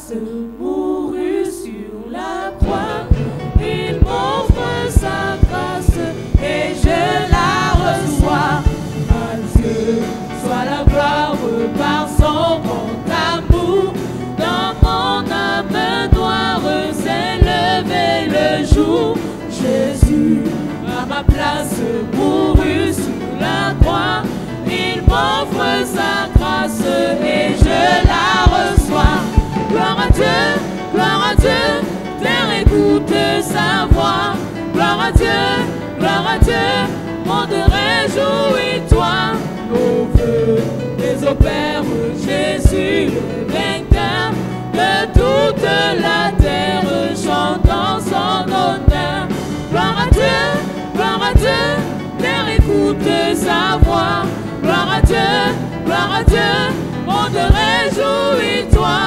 place mourut sur la croix. Il m'offre sa grâce et je la reçois. À Dieu soit la gloire par son grand amour. Dans mon âme noire s'est levé le jour. Jésus à ma place mourut sur la croix. Il m'offre sa grâce et je la reçois. Gloire à Dieu, terre écoute sa voix. Gloire à Dieu, monde réjouis-toi. Nos vœux les opère Jésus le vainqueur. De toute la terre chantant son honneur. Gloire à Dieu, terre écoute sa voix. Gloire à Dieu, monde réjouis-toi.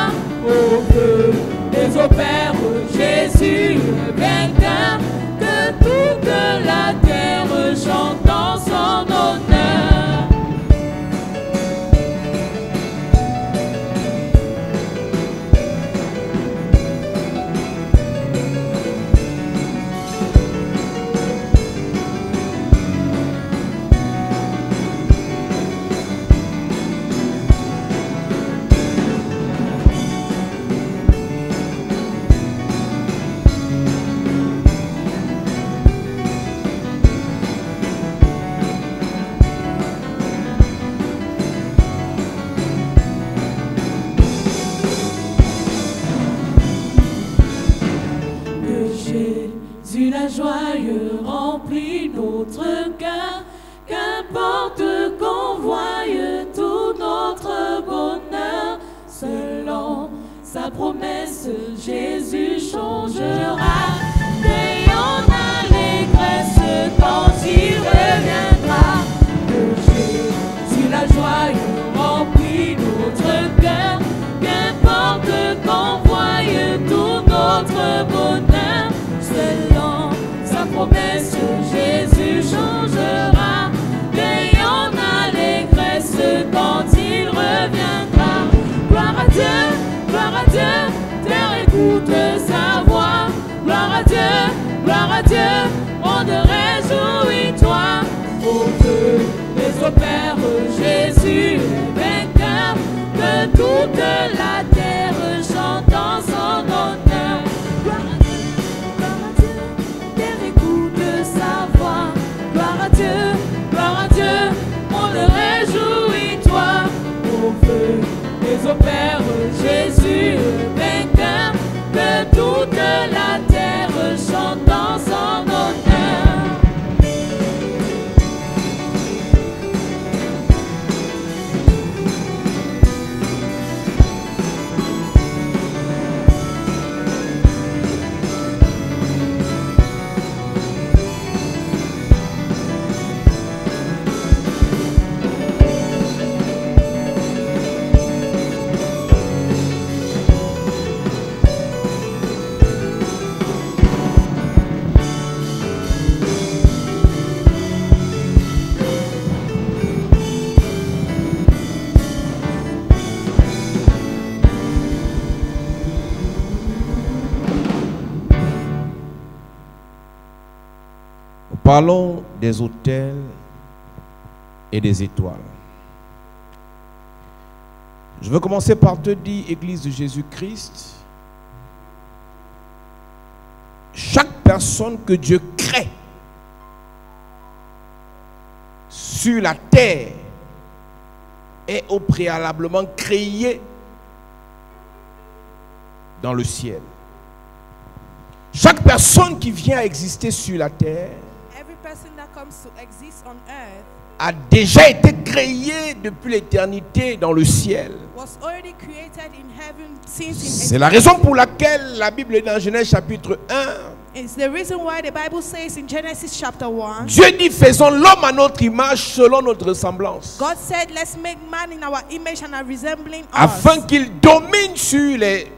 Au feu des opères Jésus le vainqueur. Que toute la terre chantant son honneur. La joie remplit notre cœur, qu'importe qu'on voie tout notre bonheur. Selon sa promesse, Jésus changera. Ayons l'allégresse quand il reviendra. De Jésus la joie remplit notre cœur, qu'importe qu'on voie tout notre bonheur. Selon sa promesse, Jésus changera. Ayons l'allégresse quand il reviendra. Gloire à Dieu, terre écoute sa voix. Gloire à Dieu, monde réjouis-toi. Au feu des opères Jésus est vainqueur. Que toute la terre chantant son honneur. Gloire à Dieu, on le réjouit-toi. Au feu des opères Jésus le vainqueur. Que toute la terre chantant son honneur. Parlons des autels et des étoiles. Je veux commencer par te dire, Église de Jésus-Christ, chaque personne que Dieu crée sur la terre est au préalablement créée dans le ciel. Chaque personne qui vient à exister sur la terre a déjà été créée depuis l'éternité dans le ciel. C'est la raison pour laquelle la Bible est dans Genèse chapitre 1. It's the reason why the Bible says in Genesis chapter 1. Dieu dit, faisons l'homme à notre image selon notre ressemblance. God said, let's make man in our image and resembling us. Afin qu'il domine sur les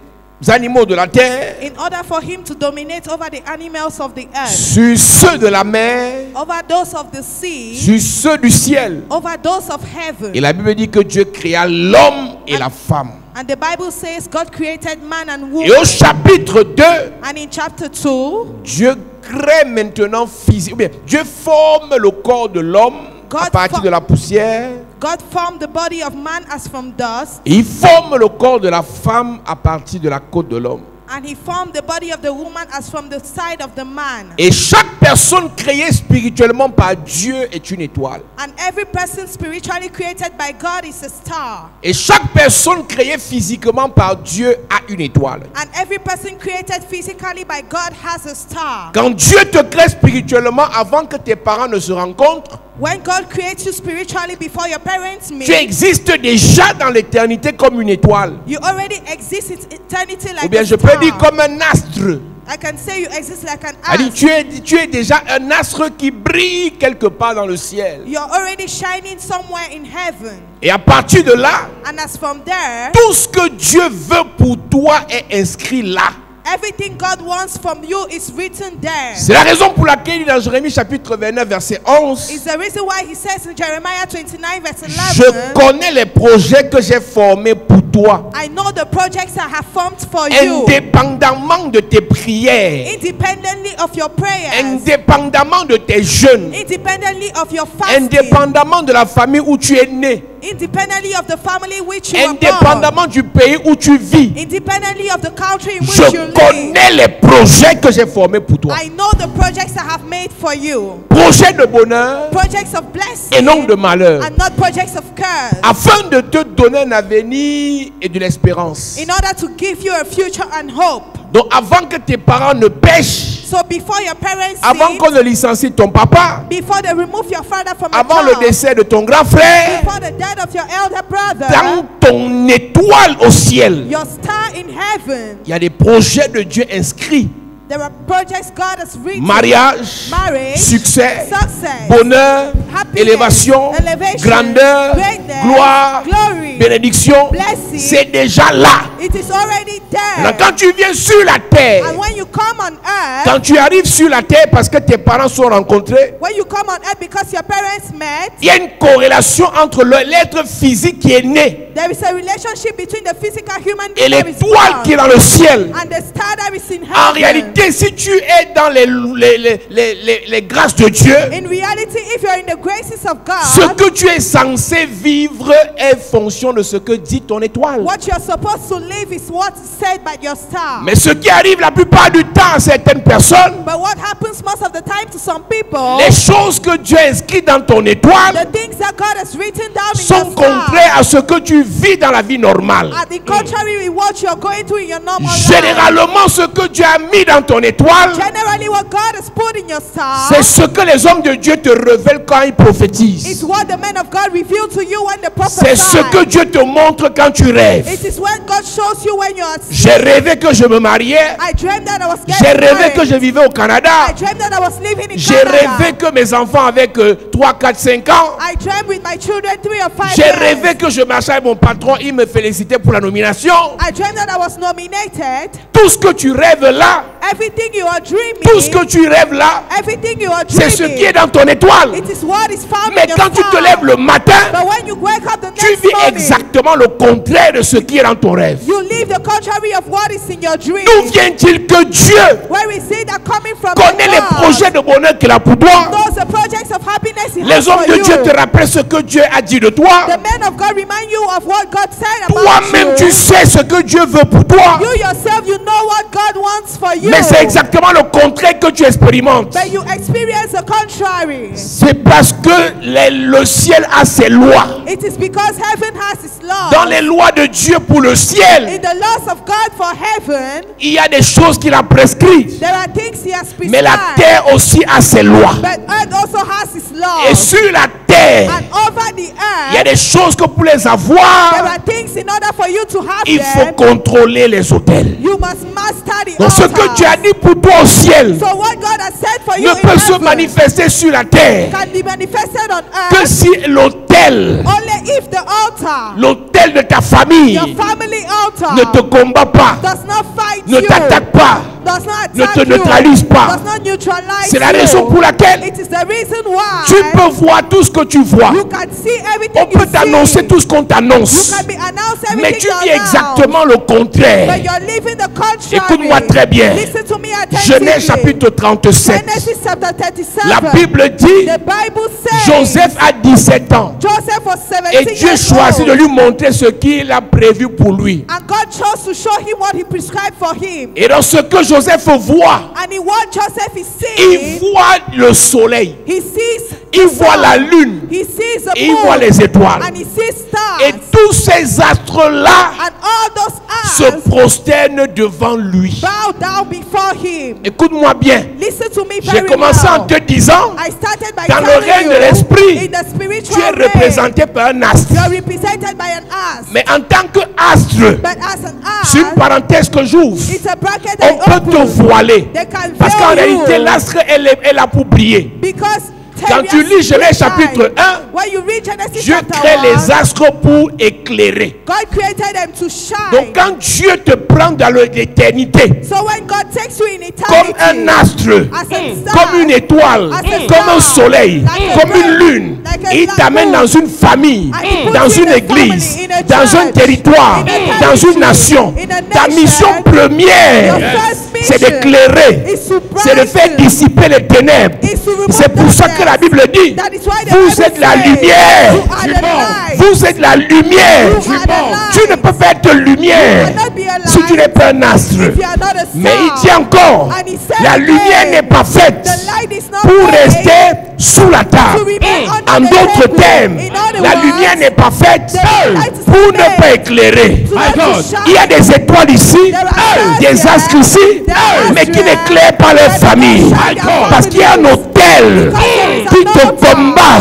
animaux de la terre, in order for him to dominate over the animals of the earth, sur ceux de la mer, over those of the sea, sur ceux du ciel. over those of heaven. Et la Bible dit que Dieu créa l'homme et la femme. And the Bible says God created man and woman. Et au chapitre 2, And in chapter 2, Dieu crée maintenant physique, ou bien Dieu forme le corps de l'homme à God partir de la poussière. God formed the body of man as from dust, Et il forme le corps de la femme à partir de la côte de l'homme. and he formed the body of the woman as from the side of the man. Et chaque personne créée spirituellement par Dieu est une étoile. And every person spiritually created by God is a star. Et chaque personne créée physiquement par Dieu a une étoile. And every person created physically by God has a star. Quand Dieu te crée spirituellement avant que tes parents ne se rencontrent, When God creates you spiritually before your parents meet, tu existes déjà dans l'éternité comme une étoile. you already exist in eternity Ou like bien a je peux star. dire comme un astre. I can say you exist like an C'est-à-dire, astre. tu es déjà un astre qui brille quelque part dans le ciel. You're already shining somewhere in heaven. Et à partir de là, And as from there, tout ce que Dieu veut pour toi est inscrit là. everything God wants from you is written there. C'est la raison pour laquelle il dit dans Jérémie chapitre 29 verset 11, It's the reason why he says in Jeremiah 29 verse je 11, connais les projets que j'ai formés pour toi, I know the projects I have formed for you, indépendamment de tes prières, independently of your prayers, indépendamment de tes jeûnes, independently of your fasting, indépendamment de la famille où tu es né, independently of the family which you are born, indépendamment du pays où tu vis. independently of the country in which Je you live. connais les projets que j'ai formés pour toi. I know the projects I have made for you, Projets de bonheur projects of blessing et non de malheur, and not projects of curse, afin de te donner un avenir et de l'espérance. in order to give you a future and hope. Donc avant que tes parents ne pêchent, So before your parents avant sin, qu'on ne licencie ton papa, before they remove your father from avant a le job, décès de ton grand frère, before the death of your elder brother, dans ton étoile au ciel, your star in heaven, il y a des projets de Dieu inscrits. there are projects God has written. Mariage, Marriage, succès, success, bonheur, happiness, élévation, elevation, grandeur, greatness, gloire, glory, bénédiction. blessing. C'est déjà là. It is already Maintenant, there. quand tu viens sur la terre, And when you come on earth, quand tu arrives sur la terre parce que tes parents sont rencontrés, when you come on earth because your parents met, il y a une corrélation entre l'être physique qui est né there is a relationship between the physical human et being that is l'étoile born qui est dans le ciel. and the star that is in En heaven. réalité, si tu es dans les grâces de Dieu, In reality, if you're in the graces of ce God, que tu es censé vivre est fonction de ce que dit ton étoile. what you're supposed to live is what's said by your star. Mais ce qui arrive la plupart du temps à certaines personnes, But what happens most of the time to some people, les choses que Dieu a inscrites dans ton étoile the things that God has written down in sont your star contraires à ce que tu vis dans la vie normale. are the contrary with what you're going through in your normal life. Généralement, ce que Dieu a mis dans ton étoile, Generally, what God has put in your star c'est ce que les hommes de Dieu te révèlent quand ils is prophétisent. what the men of God reveal to you when they C'est ce que prophesy. Dieu te montre quand tu rêves. It is when God shows you when you're J'ai asleep. rêvé que je me mariais. I dreamed that I was J'ai getting rêvé married. que je vivais au Canada. I dreamed that I was living in J'ai Canada. rêvé que mes enfants avaient 3, 4, 5 ans. I dreamt with my children 3 or 5 J'ai years. rêvé que je marchais avec mon patron. Il me félicitait pour la nomination. I dreamt that I was nominated. Tout ce que tu rêves là, Everything you are dreaming, tout ce que tu rêves là, everything you are c'est ce dreaming, qui est dans ton étoile. it is what is found Mais in your quand tu star. te lèves le matin, But when you wake up the tu next vis morning, exactement le contraire de ce qui est dans ton rêve. you live the contrary of what is in your dream. D'où vient-il que Dieu Where is it that coming from? connaît les projets de bonheur qu'il a pour toi? Those the projects of happiness he has Les hommes for de you. Dieu te rappellent ce que Dieu a dit de toi. The men of God remind you of what God said about Toi-même, you. tu sais ce que Dieu veut pour toi. You yourself, you know what God wants for you. Mais c'est exactement le contraire que tu expérimentes. But you experience the contrary. C'est parce que le ciel a ses lois. It is because heaven has its laws. Dans les lois de Dieu pour le ciel, In the laws of God for heaven, il y a des choses qu'il a prescrites. there are things he has prescribed. Mais la terre aussi a ses lois. But earth also has its Et laws. sur la terre, And over the il y a earth, des choses que pour les there avoir, are things in order for you to have il faut them, contrôler les hôtels. you must master the Donc ce que Dieu a altars. dit pour toi au ciel So what God has said for you ne in peut se heaven manifester sur la terre can be manifested on que earth si l'autel, only if the altar, l'autel de ta famille your family altar, ne te combat pas, does not fight ne you, t'attaque pas, does not ne attack te you, neutralise pas. does not neutralize C'est la you. raison pour laquelle It is the reason why tu peux voir tout ce que tu vois. you can see everything On peut you t'annoncer see. tout ce qu'on You t'annonce. can be announced Mais everything tu you vis announce. exactement le contraire. But you're living the contrary. Écoute-moi très bien. Listen to me attentively. Genèse chapitre 37. Genesis chapter 37. La Bible dit, The Bible says Joseph a 17 ans. Joseph was 17 Et Dieu years choisit de old. lui montrer ce qu'il a prévu pour lui. And God chose to show him what he prescribed for him. Et dans ce que Joseph voit, And in what Joseph is il seeing, voit le soleil, he sees il the voit sun, la lune, he sees the et il voit moon, les étoiles. and he sees stars. Et tous ces astres-là And all those se stars prosternent devant lui. bow down before him. Écoute-moi bien. Listen to me J'ai very commencé en well. te disant, I started by dans le telling règne you, de l'esprit, in the tu spiritual es realm, représenté par un astre. you are represented by an ass. Mais en tant qu'astre, But as an ass, c'est une parenthèse que j'ouvre, it's a bracket on that peut te opens. voiler. They can Parce qu'en veil réalité, you. l'astre, elle a pour briller. Because Quand tu lis Genèse chapitre 1, when you read Genesis Dieu chapter crée 1, les astres pour éclairer. God created them to shine. Donc quand Dieu te prend dans l'éternité, So when God takes you in comme eternity, un astre, as a star, comme une étoile, as a comme un star, soleil, like a comme une sun, lune, like a il black t'amène moon, dans une famille, and he puts dans you une in a église, family, in a dans un church, territoire, in a dans territory, une nation. in a Ta nation. mission première, Your first c'est mission d'éclairer, is to c'est de brighten, faire dissiper les ténèbres. is to remove C'est pour ça que la Bible dit, That is why the vous Bible êtes la says, lumière. you are the light. Vous êtes la lumière. You are the light. Tu ne peux pas être lumière You cannot be a si tu n'es light pas un astre. if you are not a star. Mais il dit encore, And he said la again, lumière n'est pas faite the light is not pour made rester sous la to table. remain under En the d'autres table. termes, In other la words, lumière n'est pas faite the light is pour not ne made pas éclairer. to not to shine. Il y a des étoiles ici, There are stars des here, astres ici, there are mais qui astral, n'éclairent pas leur but they famille. don't shine their Parce qu'il y a un families. hôtel Because there is qui an te altar combat,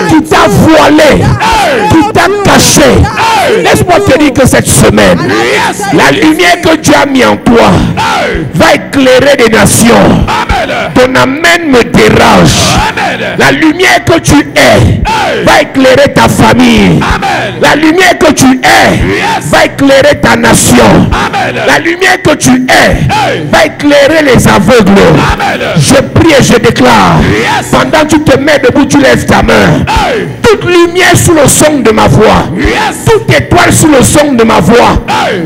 qui t'a voilé, qui t'a caché. Laisse-moi te dire que cette semaine, la lumière que Dieu a mis en toi va éclairer des nations. Ton amen me dérange. La lumière que tu es va éclairer ta famille. La lumière que tu es va éclairer ta nation. La lumière que tu es va éclairer les aveugles. Je prie et je déclare, pendant que tu te mets debout, tu lèves ta main. Toute lumière sous le son de ma voix, toute étoile sous le son de ma voix,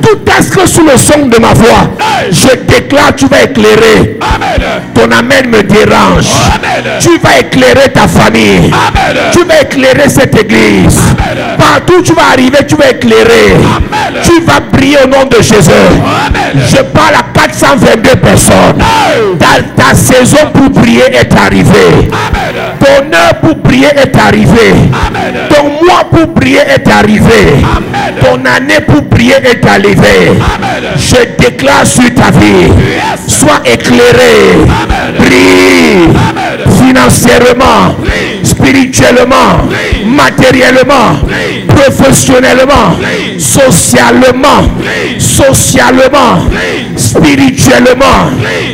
tout astre sous le son de ma voix, je déclare, tu vas éclairer. Ton amen me dérange. Tu vas éclairer ta famille. Tu vas éclairer cette église. Partout où tu vas arriver, tu vas éclairer. Tu vas briller au nom de Jésus. Je parle à 422 personnes. Ta saison pour briller est arrivée. Ton heure pour briller est arrivée. Ton mois pour briller est arrivé. Ton année pour briller est arrivée. Je déclare sur ta vie, sois éclairé, brille financièrement, spirituellement, matériellement, professionnellement, socialement, spirituellement,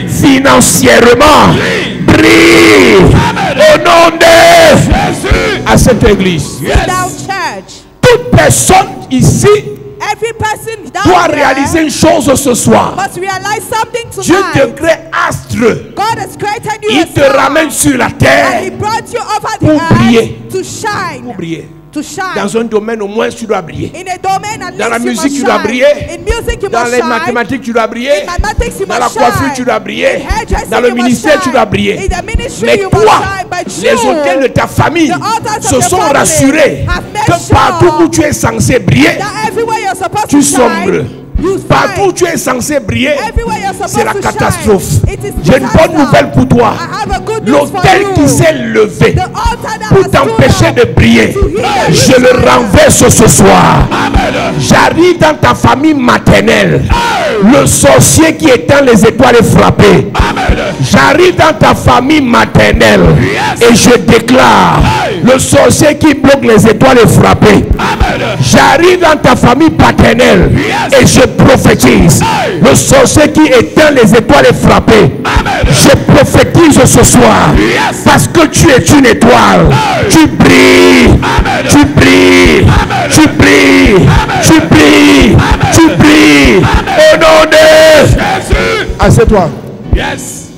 financièrement, brille au nom de Jésus. À cette église, Sit down, church. toute personne ici Every person down doit here réaliser une chose ce soir. must realize something Dieu te tonight. crée astre. God has created you Il a te star, ramène sur la and He terre brought you over the pour briller. earth to shine. pour briller. To shine. Dans un domaine au moins tu dois briller. In a domain, at Dans la least you musique must tu dois shine. briller. In music you Dans must les shine. mathématiques tu dois briller. In mathematics you Dans la must coiffure shine. tu dois briller. In hairdressing Dans le you must ministère tu shine. dois briller. In the ministry Mais you toi, must shine. But les you, hôtels de ta famille the altars of se your sont family rassurés have made que partout sure où tu es censé briller, that everywhere you're supposed tu to shine, sombres. you Partout où shine. tu es censé briller, Everywhere you're supposed c'est la to catastrophe. shine, it is J'ai une bonne disaster. nouvelle pour toi. I have a good news for L'autel you. qui s'est levé The altar that pour has stood t'empêcher up de briller, to hear you je le shine. renverse ce soir. J'arrive dans ta famille maternelle. Le sorcier qui éteint les étoiles est frappé. J'arrive dans ta famille maternelle et je déclare, le sorcier qui bloque les étoiles est frappé. J'arrive dans ta famille paternelle et je prophétise, le sorcier qui éteint les étoiles est frappé. Je prophétise ce soir, parce que tu es une étoile. Tu brilles, tu brilles, tu brilles, tu brilles, tu brilles. Au nom de Jésus. Assieds-toi. Yes.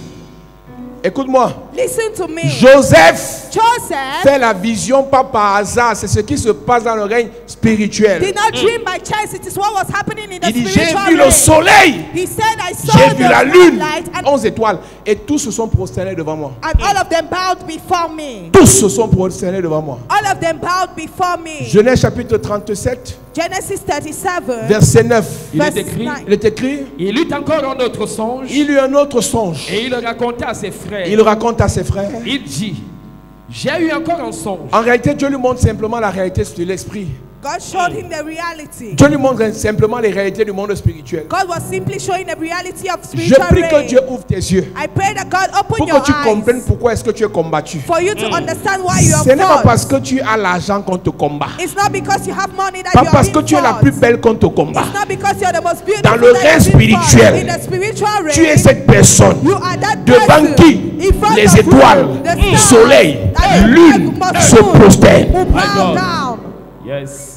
Écoute-moi. Listen to me. Joseph Joseph fait la vision pas par hasard. C'est ce qui se passe dans le règne spirituel. did not dream by chance. It is what was happening in the Il dit, j'ai spiritual vu le realm. soleil. He said, I saw J'ai vu the la lune. light and 11 étoiles. Et tous se sont prosternés devant moi. all of them bowed before me. Tous se sont prosternés devant moi. All of them bowed before me. Genèse chapitre 37, Genesis 37, verset 9. Il est verse écrit, 9. Il est écrit, il eut encore un autre songe il eut un autre songe. et il le raconta à ses frères. Il raconte à ses frères. Il dit, j'ai eu encore un songe. En réalité, Dieu lui montre simplement la réalité de l'esprit. God showed him the reality. Dieu lui montre simplement les réalités du monde spirituel. God was simply showing the reality of Je spiritual prie que realm. Dieu ouvre tes yeux I pray that God open pour your que tu comprennes eyes pourquoi est-ce que tu es combattu. for you to understand why you Ce are n'est pas fought. parce que tu as l'argent qu'on te combat. It's not because you have money that Pas you are parce que being tu es la fought. plus belle qu'on te combat. It's not because you're the most beautiful Dans le that règne you've been fought. spirituel, In the spiritual realm, Tu es cette personne you are that devant person qui in front les of étoiles, whom the le stars soleil, and the lune must se move, prosternent. who bow God. down. Yes.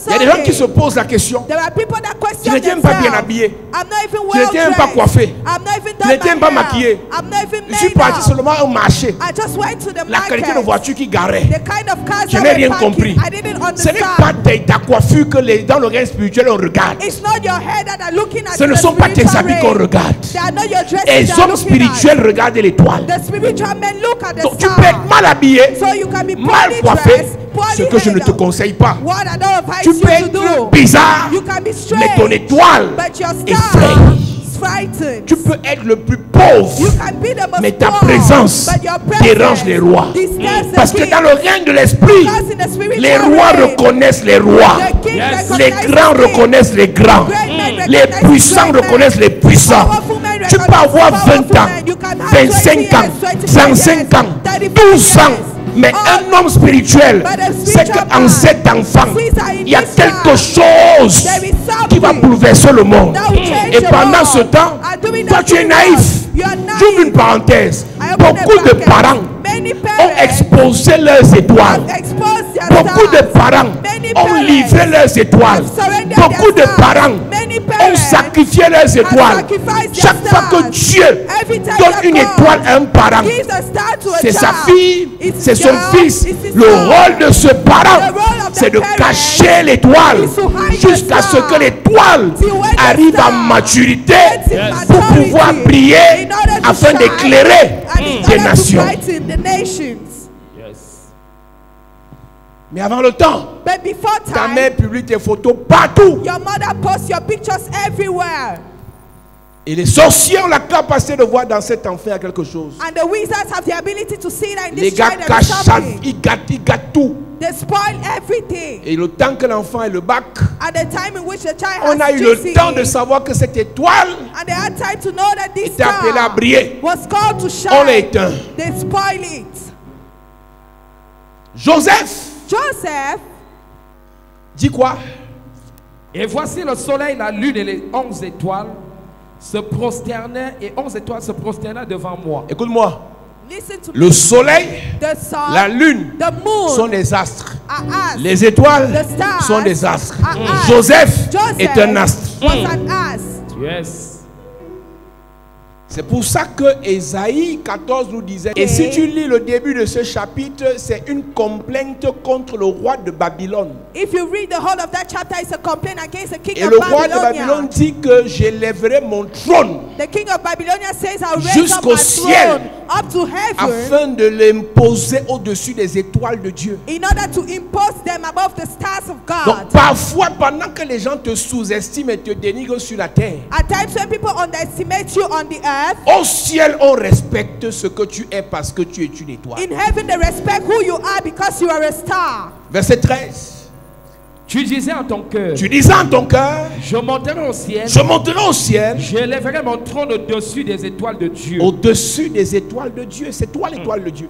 Il y a des gens qui se posent la question. There are people that question Tu n'étais même pas bien themselves. habillé. I'm not even Tu well n'étais même pas dressed. coiffé. I'm not even Tu done n'étais même my pas hair. maquillé. I'm not even Je suis made parti up. seulement au marché. I just went to the La qualité de market. voiture qui garait. The kind of cars Je that n'ai were rien parking, compris. I didn't Ce n'est understand. pas ta coiffure que dans le règne spirituel on regarde. It's not your hair that are looking at Ce ne the sont pas tes spiritual habits qu'on realm. regarde. They are not your dresses Et les that are hommes looking spirituels regardent l'étoile. at. The spiritual men look at the Donc tu star. peux être mal habillé, So you can be mal poorly coiffé, dressed, poorly ce que je ne te headed. conseille pas. What I don't advise Tu you peux to être do. bizarre, You can be strange, mais ton étoile but your est star vraie. is frightened. Tu peux être le plus pauvre, You can be the most mais ta poor, présence but your presence dérange les rois. disturbs the Parce que king. dans le règne de l'esprit, Because in the spiritual les rois realm, reconnaissent les rois. the king Yes. recognizes Les grands the king. reconnaissent les grands. Great men Les recognize puissants great men. reconnaissent les puissants. Powerful men Tu peux recognize avoir powerful 20 ans, men. You can have 25 20 ans, years, 25 35 ans, years, 35 12 ans. years. Mais un homme spirituel, But a c'est spiritual qu'en man cet enfant, sees that in il y a this quelque child, chose there is qui va something bouleverser le monde. that will change Et the pendant world. ce temps, And during toi that tu es period, naïf. you are naive. J'ouvre une parenthèse. I open Beaucoup a de bracket. parents Many ont parents exposé leurs étoiles. have exposed their Beaucoup de stars. parents Many ont parents livré leurs étoiles. have surrendered Beaucoup their de stars. parents Many ont parents sacrifié leurs étoiles. sacrificed their Chaque fois que stars. Dieu Every time donne that une God étoile à un parent, gives a star to a c'est sa child. fille, It's c'est son child, fils. it's his Le son. rôle de ce parent, The role of the c'est de parent cacher l'étoile is to hide the jusqu'à ce star. que l'étoile Till when the arrive à star maturité gets in pour maturity, pouvoir briller in order to afin shine, d'éclairer and in des order to nations. brighten the nations. Yes. Mais avant le temps, But before ta time, mère publie tes photos partout. your mother posts your pictures everywhere. Et les sorciers ont la capacité de voir dans cet enfant quelque chose. And the wizards have the ability to see that in Les this gars child there is cachent, something. ils gâtent tout. They spoil everything. Et le temps que l'enfant ait le bac, At the time in which the child on a has eu le GCE, temps de savoir que cette étoile and they had time to know that this était appelée à star briller. was called to On l'a shine. éteint. They spoil it. Joseph Joseph dit quoi? Et voici le soleil, la lune et les 11 étoiles se prosternaient, et 11 étoiles se prosternaient devant moi. Écoute-moi. listen to Le me. soleil, The sun, la lune the moon sont des astres. are us. Les étoiles The stars sont des astres. are us. Joseph Joseph est un astre. was an ass. Yes. C'est pour ça que Ésaïe 14 nous disait, et si tu lis le début de ce chapitre, c'est une complainte contre le roi de Babylone. If you read the whole of that chapter, it's a complaint against the king Et of le roi de Babylonia. Babylone dit que j'élèverai mon trône The king of Babylonia says, I'll raise up jusqu'au my ciel throne up to heaven afin de l'imposer au-dessus des étoiles de Dieu. in order to impose them above the stars of God. Donc parfois, pendant que les gens te sous-estiment et te dénigrent sur la terre, At times when people underestimate you on the earth, au ciel, on respecte ce que tu es parce que tu es une étoile. in heaven they respect who you are because you are a star. Verset 13. Tu disais en ton cœur, Tu disais en ton cœur, je monterai au ciel, je monterai au ciel, j'élèverai mon trône au-dessus des étoiles de Dieu. au-dessus des étoiles de Dieu. C'est toi l'étoile de Dieu.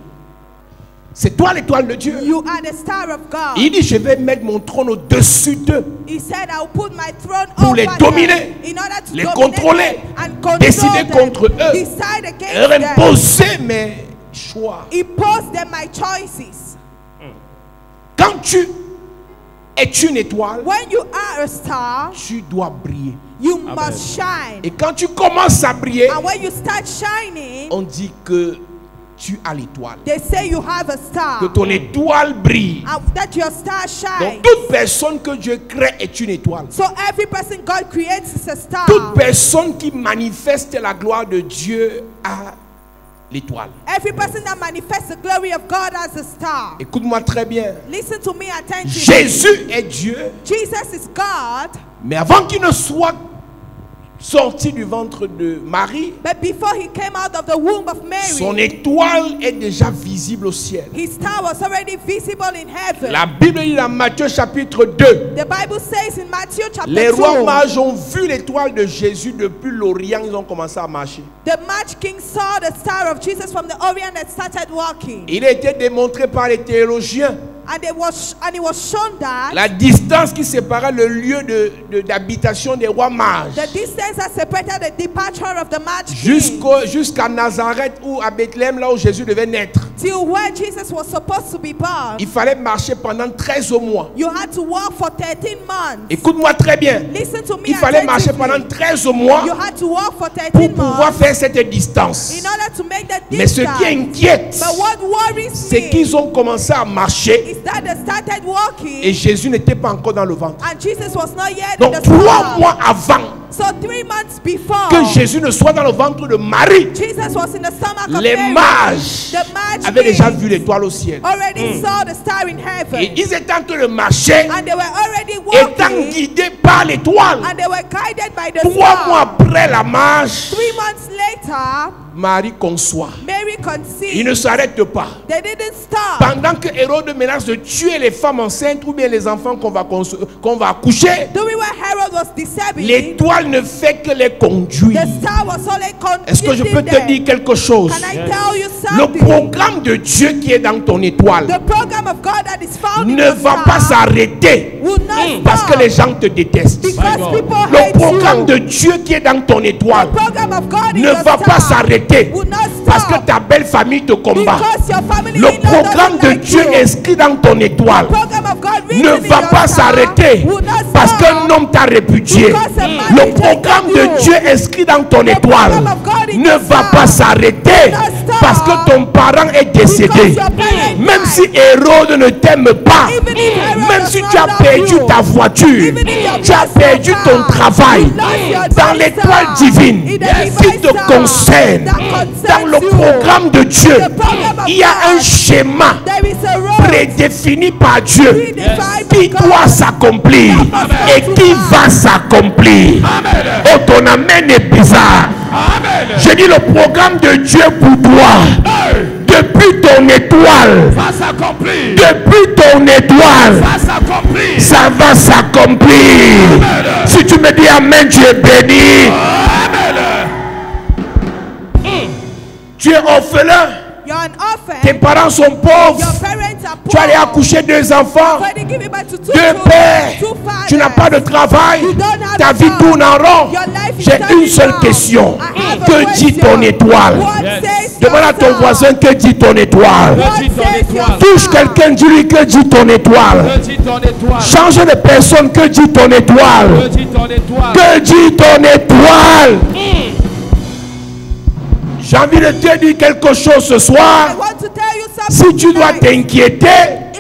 C'est toi l'étoile de Dieu. You are the star of God. Il dit, je vais mettre mon trône au-dessus d'eux He said, I'll put my throne pour over les them dominer, in order to les dominate contrôler, them and control décider them, contre eux, decide against leur them, imposer mes choix. impose them my choices. Quand tu es une étoile, when you are a star, tu dois briller. you must shine. Et quand tu commences à briller, And when you start shining, on dit que tu as l'étoile. they say you have a Que star. ton étoile brille. And that your star Donc shines. toute personne que Dieu crée est une étoile. So every person God creates is a star. Toute personne qui manifeste la gloire de Dieu a l'étoile. Every person that manifests the glory of God as a star. Écoute-moi très bien. Listen to me attentively. Jésus est Dieu, Jesus is God, mais avant qu'il ne soit sorti du ventre de Marie, but before he came out of the womb of son Mary, étoile est déjà visible au ciel. his star was already visible in heaven. La Bible dit dans Matthieu chapitre 2, The Bible says in Matthew chapter les rois 2, mages ont vu l'étoile de Jésus depuis l'Orient, ils ont commencé à marcher. the Magi king saw the star of Jesus from the Orient and started walking. Il a été démontré par les théologiens. And it was shown that La distance qui séparait le lieu d'habitation des rois mages the distance that separated the departure of the Magi king jusqu'à Nazareth ou à Bethléem, là où Jésus devait naître. till where Jesus was supposed to be born. Il fallait marcher pendant 13 mois. You had to walk for 13 months. Écoute-moi très bien. Listen to me Il fallait marcher attentively. pendant 13 mois You had to walk for 13 pour pouvoir months faire cette distance. in order to make that Mais ce distance. qui inquiète, But what worries c'est me qu'ils ont commencé à marcher is that they started walking et Jésus n'était pas encore dans le ventre. and Jesus was not yet Donc in the 3 stomach. mois avant So 3 months before que Jésus ne soit dans le ventre de Marie, Jesus was in the stomach of les Mary, mages the Magi avaient déjà kings vu l'étoile au ciel. already saw the star in heaven. Et ils étaient en train de marcher, And they were already étant walking guidés par l'étoile. and they were guided by the 3 mois star. après la marche, 3 months later, Marie conçoit. Mary Il conceived. ne s'arrête pas. They didn't stop. Pendant que Hérode menace de tuer les femmes enceintes ou bien les enfants qu'on va accoucher, Doing what Herod was disabling, l'étoile ne fait que les conduire. the star was only Est-ce que je peux te dire quelque chose? Can I tell you Le something? programme de Dieu qui est dans ton étoile The program of God that is found in ne your va star pas s'arrêter will not parce que stop les gens te détestent. because people Le hate programme you. de Dieu qui est dans ton étoile The program of God in ne your va star pas s'arrêter will not parce que stop ta belle famille te combat. because your family Le in-law programme doesn't de like Dieu you. inscrit dans ton étoile The program of God ne written in va your pas star s'arrêter will not parce stop qu'un homme t'a répudié. because a man Le rejected programme you. de Dieu inscrit dans ton étoile program of God in ne your va star pas s'arrêter will not stop parce que ton parent est décédé. because your parent Même died. si Hérode ne t'aime pas, Even if Herod même does si not tu as love perdu you, ta voiture, even if you tu as lost perdu your ton car, travail, you lost your dans advisor, l'étoile divine in the qui divine te star concerne, that concerns dans le you, programme de Dieu, the program of il y a un God, schéma there is a road prédéfini par Dieu predefined qui by God doit s'accomplir et qui va s'accomplir. Oh, ton amen est bizarre. Je dis le programme de Dieu pour toi. Depuis ton étoile, va s'accomplir. depuis ton étoile, Va s'accomplir. ça va s'accomplir. Si tu me dis amen, tu es béni. Tu es orphelin, You're an orphan. tes parents sont Your pauvres, parents are poor. tu allais accoucher 2 enfants, Already giving birth to 2 2 children, pères, 2 fathers. tu n'as pas de travail, You don't have ta a vie job. tourne en rond. Your life is J'ai turning une seule round. question. I have a Que dit question. ton étoile? What Yes. says Demande à your ton star? voisin que dit ton étoile. What Que dit ton says your étoile? Touche star? quelqu'un, dis-lui que dit ton étoile. Que dit ton étoile? Change de personne, que dit ton Que étoile. dit ton étoile? Que dit ton étoile? J'ai envie de te dire quelque chose ce I soir. want to tell you Si something tu dois tonight. t'inquiéter,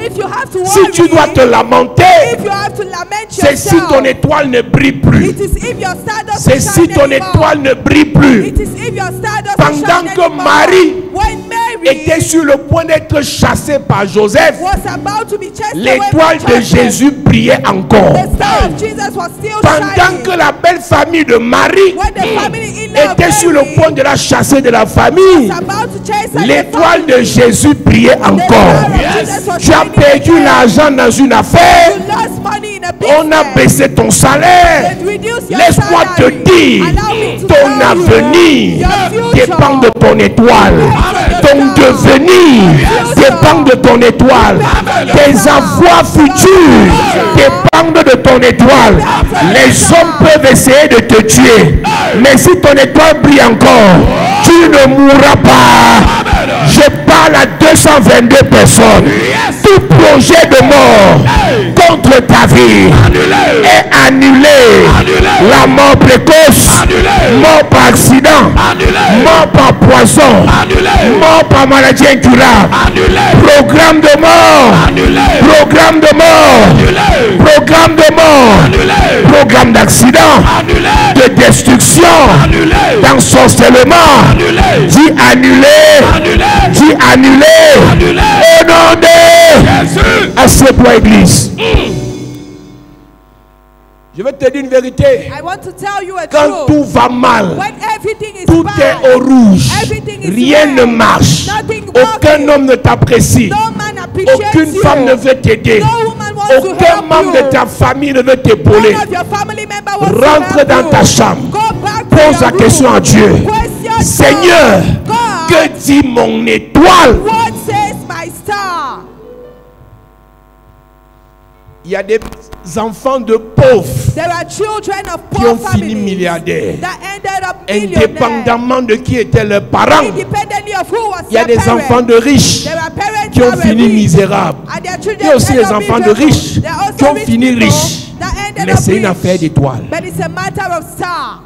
If you have to si worry, tu dois te lamenter, if you have to lament c'est si yourself, ton étoile ne brille plus. it is if your star doesn't C'est si shine ton anymore. étoile ne brille plus. It is if your star doesn't Pendant shine que anymore. Marie When Mary était sur le point d'être chassée par Joseph, was about to be chased away l'étoile from de Joseph, Jésus brillait encore. the star of Jesus was still Pendant shining. que la belle famille de Marie When the family in-law était sur le Mary point de la chasser de la famille, was about to chase her, l'étoile de Jésus brillait the star encore. of Jesus was Tu as shining perdu again. l'argent dans une You affaire, lost money in a on a business. baissé ton salaire. They reduced your Laisse-moi te salary. dire, Allow me to ton tell you, avenir your dépend de ton étoile. Ton devenir dépend de ton étoile. Tes avoirs futurs dépendent de ton étoile. Les hommes peuvent essayer de te tuer, mais si ton étoile brille encore, tu ne mourras pas. Je parle parle à 222 personnes. Tout projet de mort contre ta vie est annulé. La mort précoce, mort par accident, mort par poison, mort par maladie incurable, programme de mort, programme de mort, programme de mort, programme d'accident, de destruction, d'ensorcellement, dit annulé, dit annulé, au nom de Jésus. Assieds-toi, Église. Je vais te dire une vérité. I want to tell you a Quand truth. tout va mal, When everything is tout bad, est au rouge, everything is rien red, ne marche, nothing aucun working, homme ne t'apprécie, no man appreciates aucune you, femme ne veut t'aider, no woman wants to aucun help membre you, de ta famille ne veut t'épauler. none of your family member wants to Rentre help dans you. ta chambre, Go back to pose your la room. question à Dieu. Question Seigneur, God, que dit mon étoile? what says my star? Il y a des enfants de pauvres There are children of qui ont poor fini families milliardaires, that ended up millionaires, indépendamment de qui étaient leurs parents. independently of who was Il y a their des parents. enfants de riches There are parents qui ont that were fini rich, misérables. and their children Il y a aussi ended les up enfants de miserable. riches There are also qui ont rich fini people riches. that ended Mais up c'est une rich. affaire d'étoile. But it's a matter of star.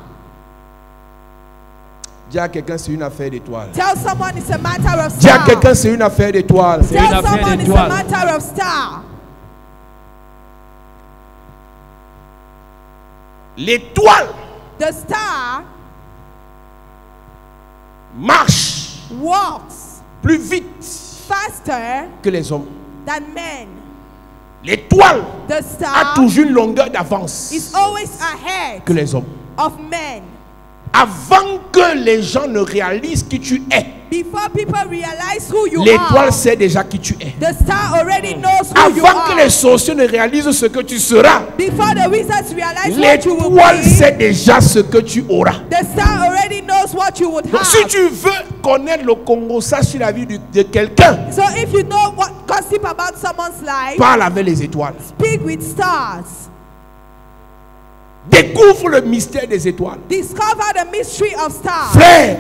Dis à quelqu'un, c'est une affaire d'étoile. Tell someone it's a matter of Dis à star. quelqu'un, c'est une affaire d'étoile. C'est une Tell affaire someone it's a d'étoile. matter of star. L'étoile The star marche walks plus vite faster que les hommes. than men. L'étoile The a star toujours une longueur d'avance is always ahead que les hommes. of men. Avant que les gens ne réalisent qui tu es, Before people realize who you l'étoile are, sait déjà qui tu es. the star already knows who you Avant que are. les sorciers ne réalisent ce que tu seras, Before the wizards realize what you will l'étoile be, sait déjà ce que tu auras. the star already knows what you would Donc, have. si tu veux connaître le Congo, ça sur la vie de quelqu'un, So if you know what gossip about someone's life, parle avec les étoiles. speak with stars. Découvre le mystère des étoiles. Discover the mystery of stars. Frère,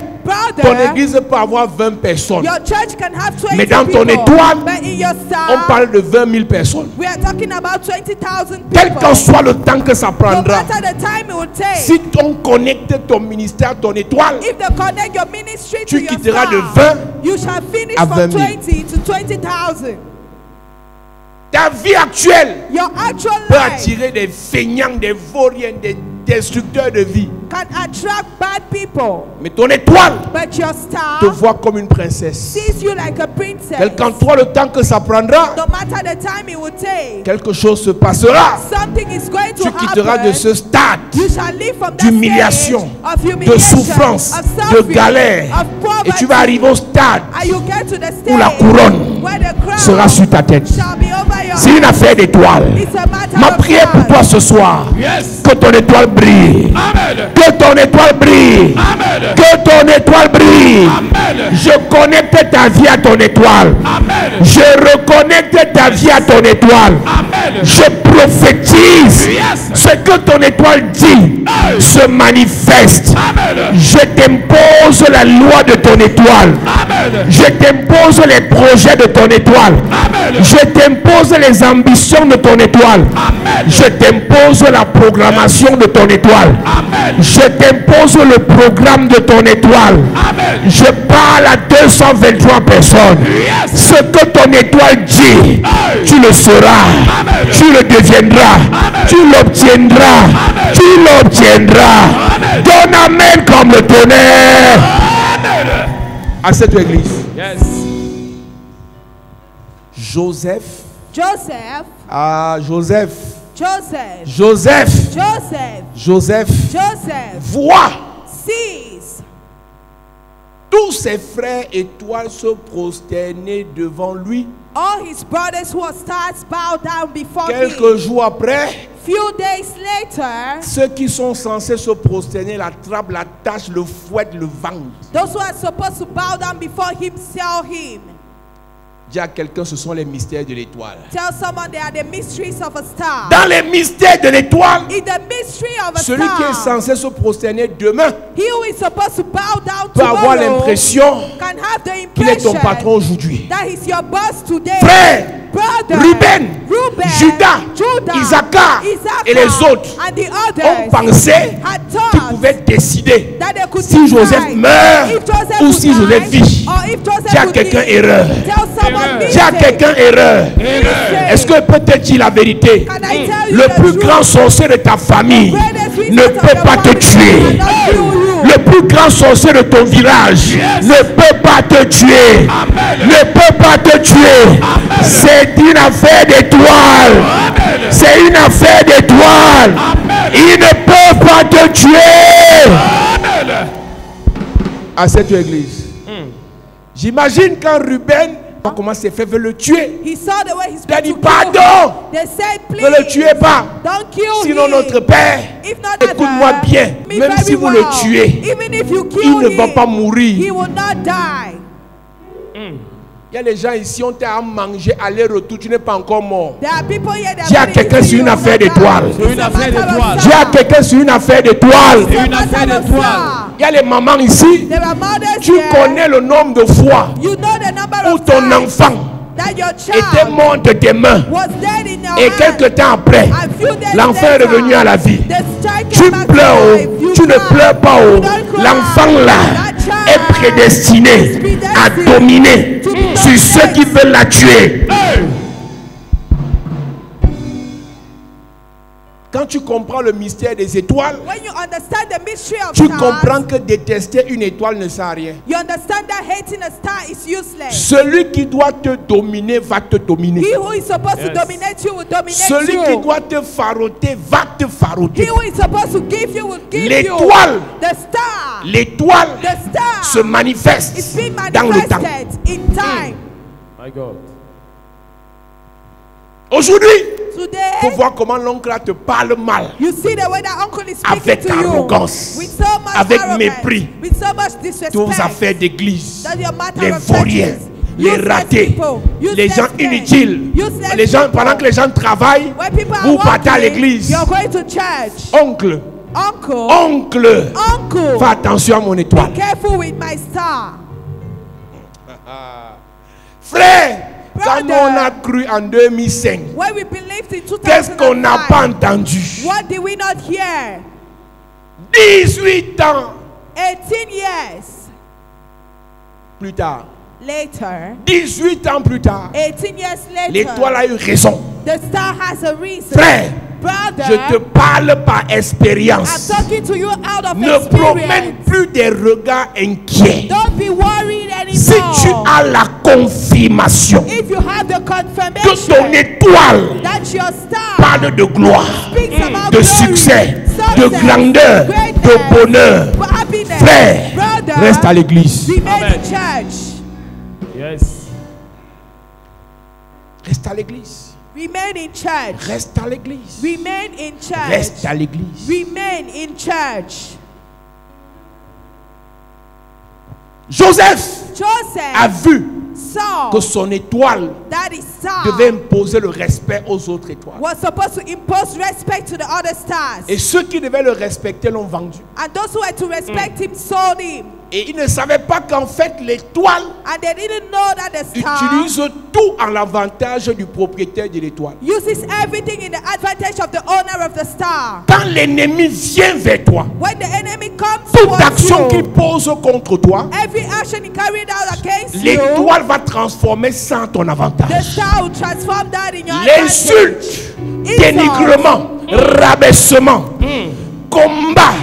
ton Brother, église peut avoir 20 personnes. your church can have 20 Mais dans ton people, étoile, but in your star, On parle de 20 000 personnes. we are talking about 20,000 Quel people. qu'en soit le temps que ça No prendra, matter the time it will take, si on connecte ton ministère, ton étoile, if they connect your ministry to tu your quitteras star, de 20 you shall finish à from 20 000. 20 to 20,000. ta vie actuelle Your actual peut life attirer des feignants, des vauriens, des destructeurs de vie. can attract bad people, Mais ton étoile but your star te voit comme une princesse. sees you like a princess. Quel qu'en soit le temps que ça prendra, No matter the time it will take, quelque chose se passera. something is going to Tu quitteras happen. de ce stade You shall live from that d'humiliation, stage of de humiliation, souffrance, of de suffering, galère. of poverty, Et tu vas arriver au stade and you get to the où la stage couronne where the crown sera sur ta tête. shall be over your C'est une head. affaire d'étoiles. It's a matter Ma of prière pour God. toi ce soir, Yes. que ton étoile brille. Amen. Que ton étoile brille. Amen. Que ton étoile brille. Amen. Je connecte ta vie à ton étoile. Amen. Je reconnecte ta vie à ton étoile. Amen. Je prophétise. Yes. Ce que ton étoile dit se manifeste. Amen. Je t'impose la loi de ton étoile. Amen. Je t'impose les projets de ton étoile. Amen. Je t'impose les ambitions de ton étoile. Amen. Je t'impose la programmation de ton étoile. Amen. Je t'impose le programme de ton étoile. Amen. Je parle à 223 personnes. Yes. Ce que ton étoile dit, tu le sauras. Amen. Tu le deviendras. Amen. Tu l'obtiendras. Amen. Tu l'obtiendras. Amen. Donne amen comme le tonnerre. Amen. À cette église. Yes. Joseph. Joseph, Joseph. Joseph, Joseph. Joseph, Joseph. Joseph Voit sees tous ses frères étoiles se prosterner devant lui. all his brothers who are stars bow down before Quelques him. jours après, Few days later, ceux qui sont censés se prosterner l'attrapent, l'attachent, le fouettent, le vendent. those who are supposed to bow down before him saw him. Dis à quelqu'un, ce sont les mystères de l'étoile. Tell someone they are the mysteries of a star. Dans les mystères de l'étoile, In the mystery of a celui qui est star, censé se prosterner demain he who is supposed to bow down peut avoir tomorrow l'impression can have the qu'il est ton impression patron aujourd'hui. that he's your boss today. Frère, Brother, Ruben, Reuben, Judas, Judah, Issachar et les autres and the ont others pensé had qu'ils thought pouvaient décider that they could si decide Joseph meurt if Joseph ou would si Joseph die vit. or if Joseph Dis à would quelqu'un live. erreur. Tell someone Dis à mistake. quelqu'un erreur. Mistake. Est-ce que peut-être dire la vérité? Can I tell you Le the plus truth? grand sorcier de ta famille Greatest wizard ne of peut your pas te family tuer. cannot kill you. Le plus grand sorcier de ton village ne peut pas te tuer. Ne peut pas te tuer. C'est une affaire d'étoile. C'est une affaire d'étoile. Il ne peut pas te tuer. À cette église. J'imagine quand Ruben comment ses frères veulent le tuer. He saw the way he's Il a going dit to kill pardon. him. They said, Ne please, le tuez pas. don't kill Sinon him. notre Père, If not écoute-moi other, bien, me même very si vous well. le tuez, Even if you kill il ne him, va pas he mourir. will not die. Il y a des gens ici, on t'a à manger aller-retour, tu n'es pas encore mort. There are people here that Dis à are quelqu'un, c'est une affaire d'étoile. C'est une affaire d'étoile. Dis à quelqu'un, c'est une affaire d'étoile. C'est une affaire d'étoile. Il y a les mamans ici, There are mothers tu here. connais le nombre de fois You know the number où of ton times enfant that your était child mort de tes mains. was dead in your Et hand. quelque temps après, And few days l'enfant est later, revenu à la vie. the child Tu came back to pleures, life. oh. You Tu ne cry. pleures pas. Oh. You don't cry. L'enfant là That child est prédestiné à dominer to be sur ceux dominated. qui veulent la tuer. Quand tu comprends le mystère des étoiles, When you understand the mystery of tu stars, comprends que détester une étoile ne sert à rien. you understand that hating a star is useless. Celui qui doit te dominer va te dominer. He who is supposed to dominate you will dominate Celui qui you. doit te faroter va te He faroter. who is supposed to give you will give you. L'étoile, The star. l'étoile The star se manifeste is being dans le temps. manifested in time. My God. Aujourd'hui, il faut Today, voir comment l'oncle là te parle mal. you see the way that uncle is speaking Avec to you. arrogance, With so much avec arrogance, mépris. with so much disrespect. Toutes affaires d'église, That's your matter les of vauriens, churches. les Useless ratés, people, les useless gens men, inutiles, useless les gens, people. pendant que les gens travaillent, When people are vous partez à working, l'église. you're going to church. Oncle, Uncle, oncle, uncle, fais attention à mon étoile. be careful with my star. Frère, quand Brother. on a cru en 2005, When we believed in 2005, qu'est-ce qu'on n'a pas entendu? what did we not hear? 18 ans 18 years plus tard, later, 18 ans plus tard, 18 years later, l'étoile a eu raison. the star has a reason. Frère, Brother, je te parle par I'm expérience. talking to you out of Ne promène experience. plus des regards inquiets. Don't be worried anymore. Si tu as la confirmation If you have the que ton confirmation étoile that your star parle de gloire, speaks about de glory, succès, de success, grandeur, greatness, de bonheur, happiness, frère, brother, reste à l'église. remain Amen. in church. Yes. Reste à l'église. Remain in church. Reste à l'église. Remain in church. Reste à l'église. Remain in church. Joseph a Joseph vu saw que son étoile that his star devait imposer le respect aux autres étoiles. was supposed to impose respect to the other stars. Et ceux qui devaient le respecter l'ont vendu. And those who had to respect him sold him. Et ils ne savaient pas qu'en fait l'étoile And they didn't know that the star utilise tout en l'avantage du propriétaire de l'étoile. uses everything in the advantage of the owner of the star. Quand l'ennemi vient vers toi, When the enemy comes toute towards action qu'il you, pose contre toi, every action he carried out against you, l'étoile va transformer sans ton the avantage. star will transform that in your L'insulte, advantage. dénigrement, rabaissement, combat,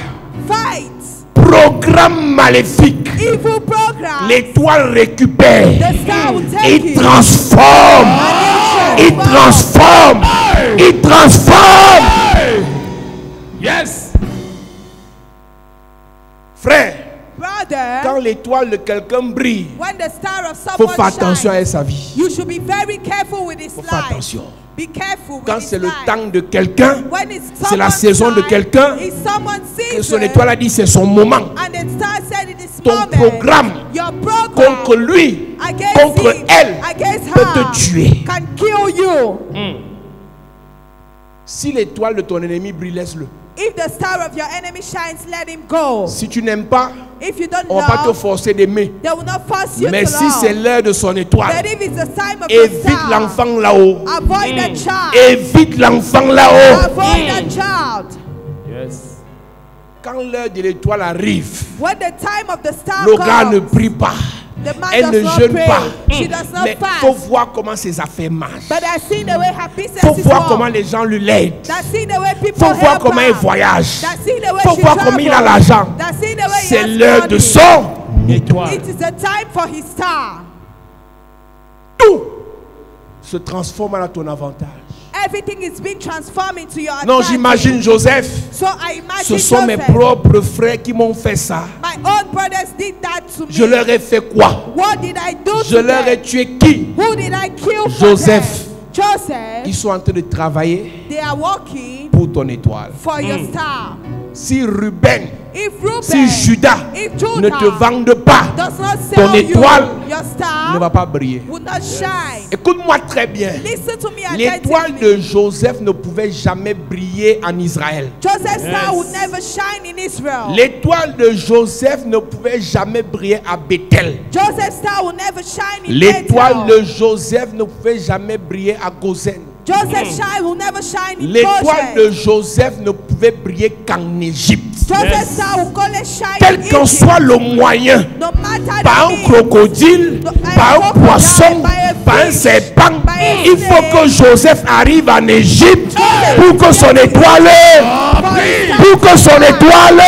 Fight, programme maléfique, evil program. l'étoile récupère, The star will take il it. transforme, il transforme, il transforme. Yes. Frère, Brother, quand l'étoile de quelqu'un brille, when the star of il faut someone faire attention à shines, sa vie. you should be very careful with his Il faut faire life. attention. Be careful with Quand his c'est le life. temps de quelqu'un, When it's c'est la someone's saison de time, quelqu'un, it's someone's que son season, étoile a dit c'est son moment. and the star said it is ton moment, programme your program contre lui, against contre him, elle, against peut her, te tuer. can kill you. Si l'étoile de ton ennemi brille, laisse-le. If the star of your enemy shines, let him go. Si tu n'aimes pas, If you don't on va pas te love, forcer d'aimer. they will not force you Mais to si love. c'est l'heure de son étoile, But if it's the time of the évite star, l'enfant là-haut. avoid the child. Évite l'enfant là-haut. Avoid the child. Yes. Quand l'heure de l'étoile arrive, When the time of the star le gars ne comes, prie pas. the man Elle does ne not jeûne pray. pas. She does not Mais il faut fast. voir comment ses affaires marchent. But I see the way her Il business faut is voir comment run. les gens lui l'aident. That see the way Il people faut voir help comment il her. voyage. That see the way Il faut she voir comment il a travels. l'argent. That see the way he C'est has l'heure de money. son. Étoile. It is the time for his star. Tout se transforme à ton avantage. Everything is being transformed into your Non, advantage. j'imagine Joseph. So I Ce imagine sont mes Joseph. propres frères qui m'ont fait ça. My own brothers did that to me. Je leur ai fait quoi? What did I do Je to leur ai them? tué qui? Who did I kill for Joseph. them? Joseph. Ils sont en train de travailler They are working pour ton étoile. for your star. Si Ruben, If Reuben, si Judas if ne Judah te vendent pas, does not ton sell étoile you, your star ne va pas briller. will not shine. Écoute-moi très bien. Listen to me L'étoile attentively. de Joseph ne pouvait jamais briller en Israël. Joseph's star Yes. would never shine in Israel. L'étoile de Joseph ne pouvait jamais briller à Bethel. Joseph's star will never shine in L'étoile Bethel. de Joseph ne pouvait jamais briller à Gozen. Joseph's shine will never shine in L'étoile de Goshen. Joseph ne pouvait briller qu'en Égypte. Joseph's star will only shine Quel in qu'en Egypt. soit le moyen, No matter par the un means, crocodile, par un poisson, par un serpent, il faut que Joseph arrive en Égypte pour que son étoile, pour que son étoile,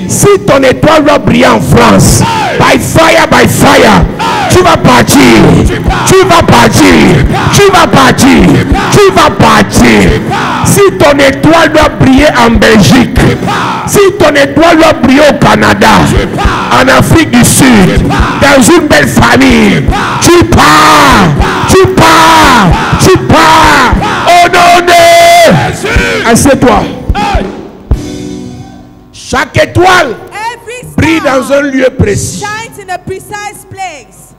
si ton étoile doit briller en France, by fire, tu vas partir, tu vas partir, tu vas partir, tu vas partir. Si ton étoile doit briller en Belgique, si ton étoile doit briller au Canada, en Afrique du Sud, dans une belle famille, tu pars, tu pars, tu pars. Au nom de... Assieds-toi. Chaque étoile every brille star dans un lieu précis. shines in a precise place.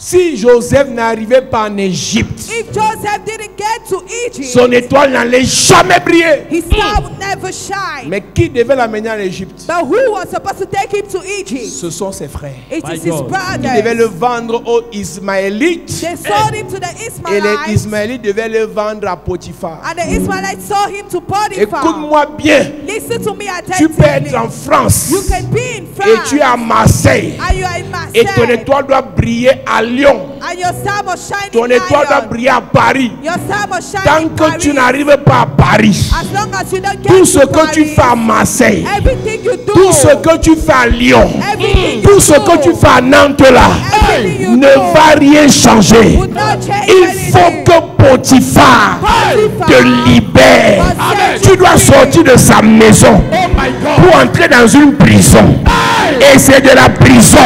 Si Joseph n'arrivait pas en Égypte, If Joseph didn't get to Egypt, son étoile n'allait jamais briller. his star would never shine. Mais qui devait l'amener en Égypte? But who was supposed to take him to Egypt? Ce sont ses frères. It My is his God. Ils devaient le brothers. vendre aux Ismaélites. They sold him to the Et les Ismailites, Ismaélites devaient le vendre à Potiphar. and the Ismailites sold him to Potiphar. Écoute-moi bien. Listen to me Tu peux attentively. être en France You can be in et France, tu es à Marseille. and you are in Et ton Marseille, étoile doit briller à Lyon. and your star must shine Ton in étoile doit Lyon. briller à Paris. Your star must shine Tant in que tu Paris. n'arrives pas à Paris, As long as you don't get tout to ce que tu Paris, fais à Marseille, everything you do, tout ce que tu fais à Lyon, everything tout you ce do, que tu fais à Nantes là, everything you ne do va rien changer. would not change Il faut anything. que Potiphar Potiphar te libère. Amen. Tu dois sortir de sa maison pour entrer dans une prison. Et c'est de la prison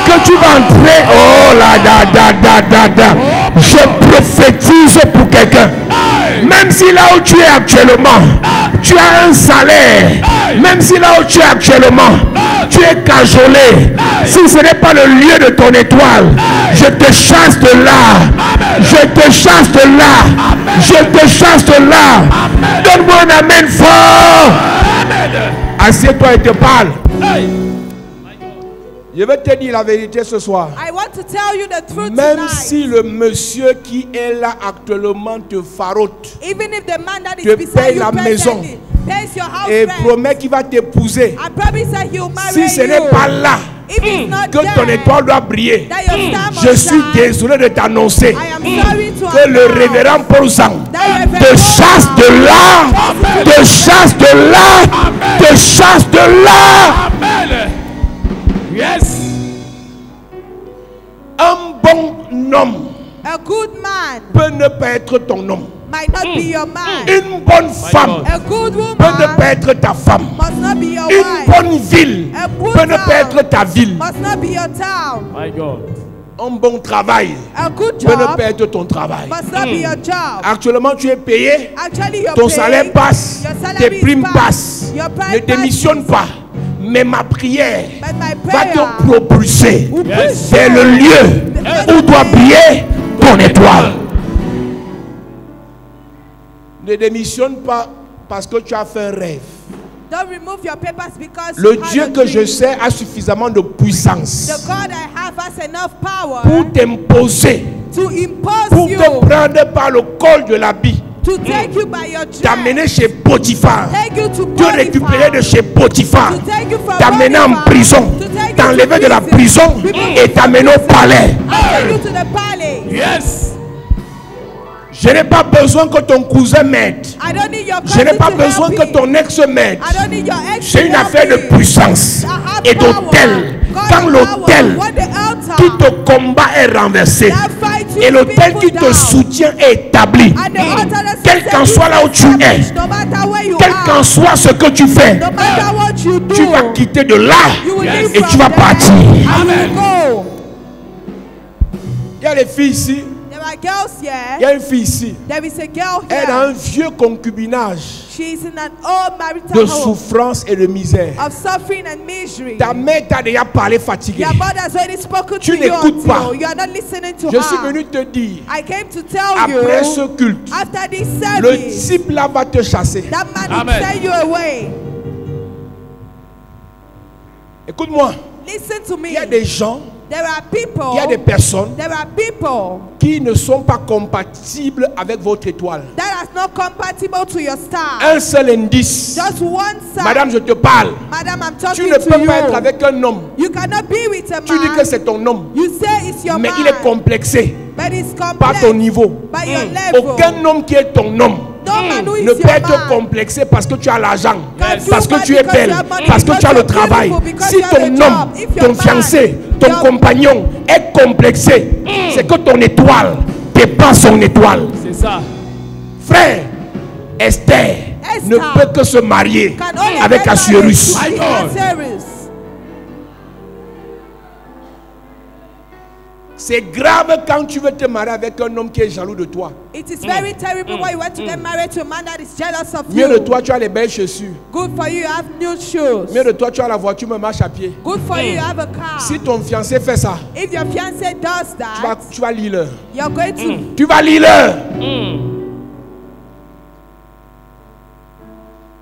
que tu vas entrer. Oh là, da. Je prophétise pour quelqu'un. Même si là où tu es actuellement, tu as un salaire. Même si là où tu es actuellement, tu es cajolé. Si ce n'est pas le lieu de ton étoile, je te chasse de là. Je te chasse de là. Je te chasse de là. Donne-moi un amen fort. Assieds-toi et te parle. Je vais te dire la vérité ce soir. I want to tell you the truth Même tonight. si le monsieur qui est là actuellement te farote Even if the man that is te beside paye you la maison presently pays your house et rent, promet qu'il va t'épouser, I promise that he'll marry si ce you. n'est pas là If it's not que ton there, étoile doit briller, that your star must je suis shine, désolé de t'annoncer I am sorry to que le announce révérend Paul Sang that te chasse de là, te chasse de là, te chasse de là. Amen. Yes. Un bon homme a good man peut ne pas être ton homme. might not be your man. Une bonne femme A good peut ne woman pas être ta femme. must not be your Une wife. bonne ville A good peut ne pas être town ta ville. must not be your town. My God. Un bon travail A good peut ne job pas être ton travail. must not be your job. Actuellement, tu es payé, Actually, your ton pay, salaire passe, your tes salary primes pass, passent. your Ne prime démissionne passes. pas. Mais ma prière But my va prayer te propulser will push vers you le lieu où doit briller ton étoile. Ne démissionne pas parce que tu as fait un rêve. Don't remove your papers because Le you Dieu have a que je dream. sais a suffisamment de puissance The God I have has enough power pour t'imposer, to impose pour you, te prendre par le col de l'habit, to take you by your t'amener dress, chez Potiphar, take you to te récupérer de chez Potiphar, to take you from t'amener en Potiphar, prison, to take you t'enlever to de la prison et t'amener au palais. take you to the palace. Yes. Je n'ai pas besoin que ton cousin m'aide. I don't need your Je n'ai cousin pas to besoin help que me. ton ex m'aide. I don't need your ex C'est to une help affaire de me. puissance I have et power. d'autel. God Quand has l'autel power. When the altar, qui te combat est renversé that fight you et l'autel qui people te down, soutient est établi, and the altar that quel qu'en sets soit you là où tu es, established, no matter where you quel are, qu'en soit ce que tu fais, no matter what you do, tu vas quitter de là you will leave et from tu vas there, partir. and you will go. Il y a les filles ici, There are girls il y here. a une fille ici, There is a girl elle a un here. vieux concubinage She is in an old marital de home souffrance et de misère. of suffering and misery. Ta mère t'a déjà parlé fatigué. Your mother has already spoken Tu to you n'écoutes pas. until you are not listening to Je suis her. venu te dire, I came to tell après you, ce culte, after this le service, type là va te chasser. that man will Amen. send you away. Écoute-moi, Listen to me. il y a des gens, There are people, il y a des personnes there are people qui ne sont pas compatibles avec votre étoile. that are not compatible to your star. Un seul indice. Just one side. Madame, je te parle. Madam, I'm Tu talking ne to peux you. pas être avec un homme. You cannot be with a Tu dis que man. c'est ton homme. You say it's your Mais man, il est complexé but it's par complex ton niveau. by your level. Aucun homme qui est ton homme No man who is ne your peut être man. complexé parce que tu as l'argent, Yes. parce que tu es Because belle, you have money, parce que because tu as le you're travail. beautiful, because Si you have ton a homme, job, if your ton man, fiancé, ton your- compagnon est complexé, c'est que ton étoile dépasse son étoile. C'est ça. Frère, Esther ne peut que se marier Can only avec get Assuérus. married to Assuérus. C'est grave quand tu veux te marier avec un homme qui est jaloux de toi. It is very terrible when you want to get married to a man that is jealous of Mieux de you. toi, tu as les belles chaussures. Good for you, you have new shoes. Mieux de toi, tu as la voiture, me marche à pied. Good for you, you have a car. Si ton fiancé fait ça, If your fiancé does that, tu vas lire l'heure. you're going to. Tu vas lire l'heure.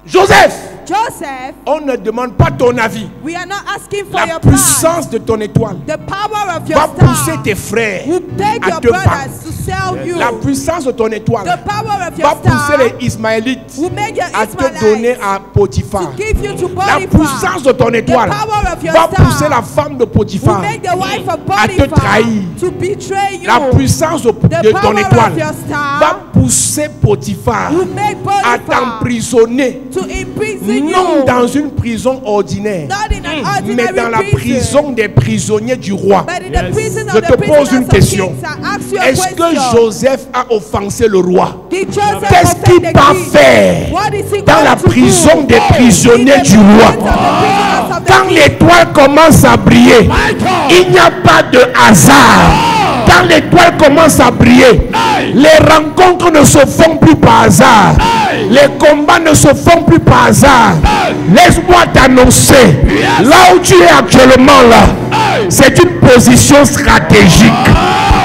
Joseph, Joseph, on ne demande pas ton avis. we are not asking for La your plan. puissance de ton étoile The power of your va pousser star tes frères will take à your te battre. brothers to sell you. La puissance de ton étoile The power of your va pousser star les Ismaélites will make your à te donner Ishmaelites à Potiphar. to give you to La Potiphar. puissance de ton étoile The power of your va star pousser la femme de will Potiphar make the wife of à te Potiphar trahir. to betray you. La puissance de The ton power étoile of your star va pousser Potiphar will make à Potiphar t'emprisonner, to imprison non you. dans une prison ordinaire, Not in an mais ordinary dans la prison des prisonniers du roi. but in the prison Je of te the pose prisoners une of question. kings. I ask you a Est-ce que question. Joseph a offensé le roi? Did Joseph Qu'est-ce offend qu'il the va king? faire What is he dans going la to prison do? des prisonniers In the du roi? prisons of the prisoners of the Quand king. l'étoile commence à briller, il n'y a pas de hasard. Quand l'étoile commence à briller, les rencontres ne se font plus par hasard. Les combats ne se font plus par hasard. Laisse-moi t'annoncer, là où tu es actuellement là, c'est une position stratégique.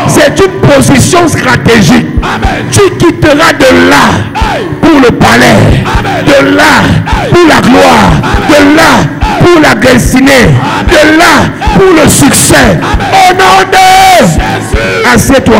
C'est une position stratégique. Tu quitteras de là pour le palais, de là pour la gloire, de là pour la destinée, de là pour le succès. Au nom de... Assieds-toi.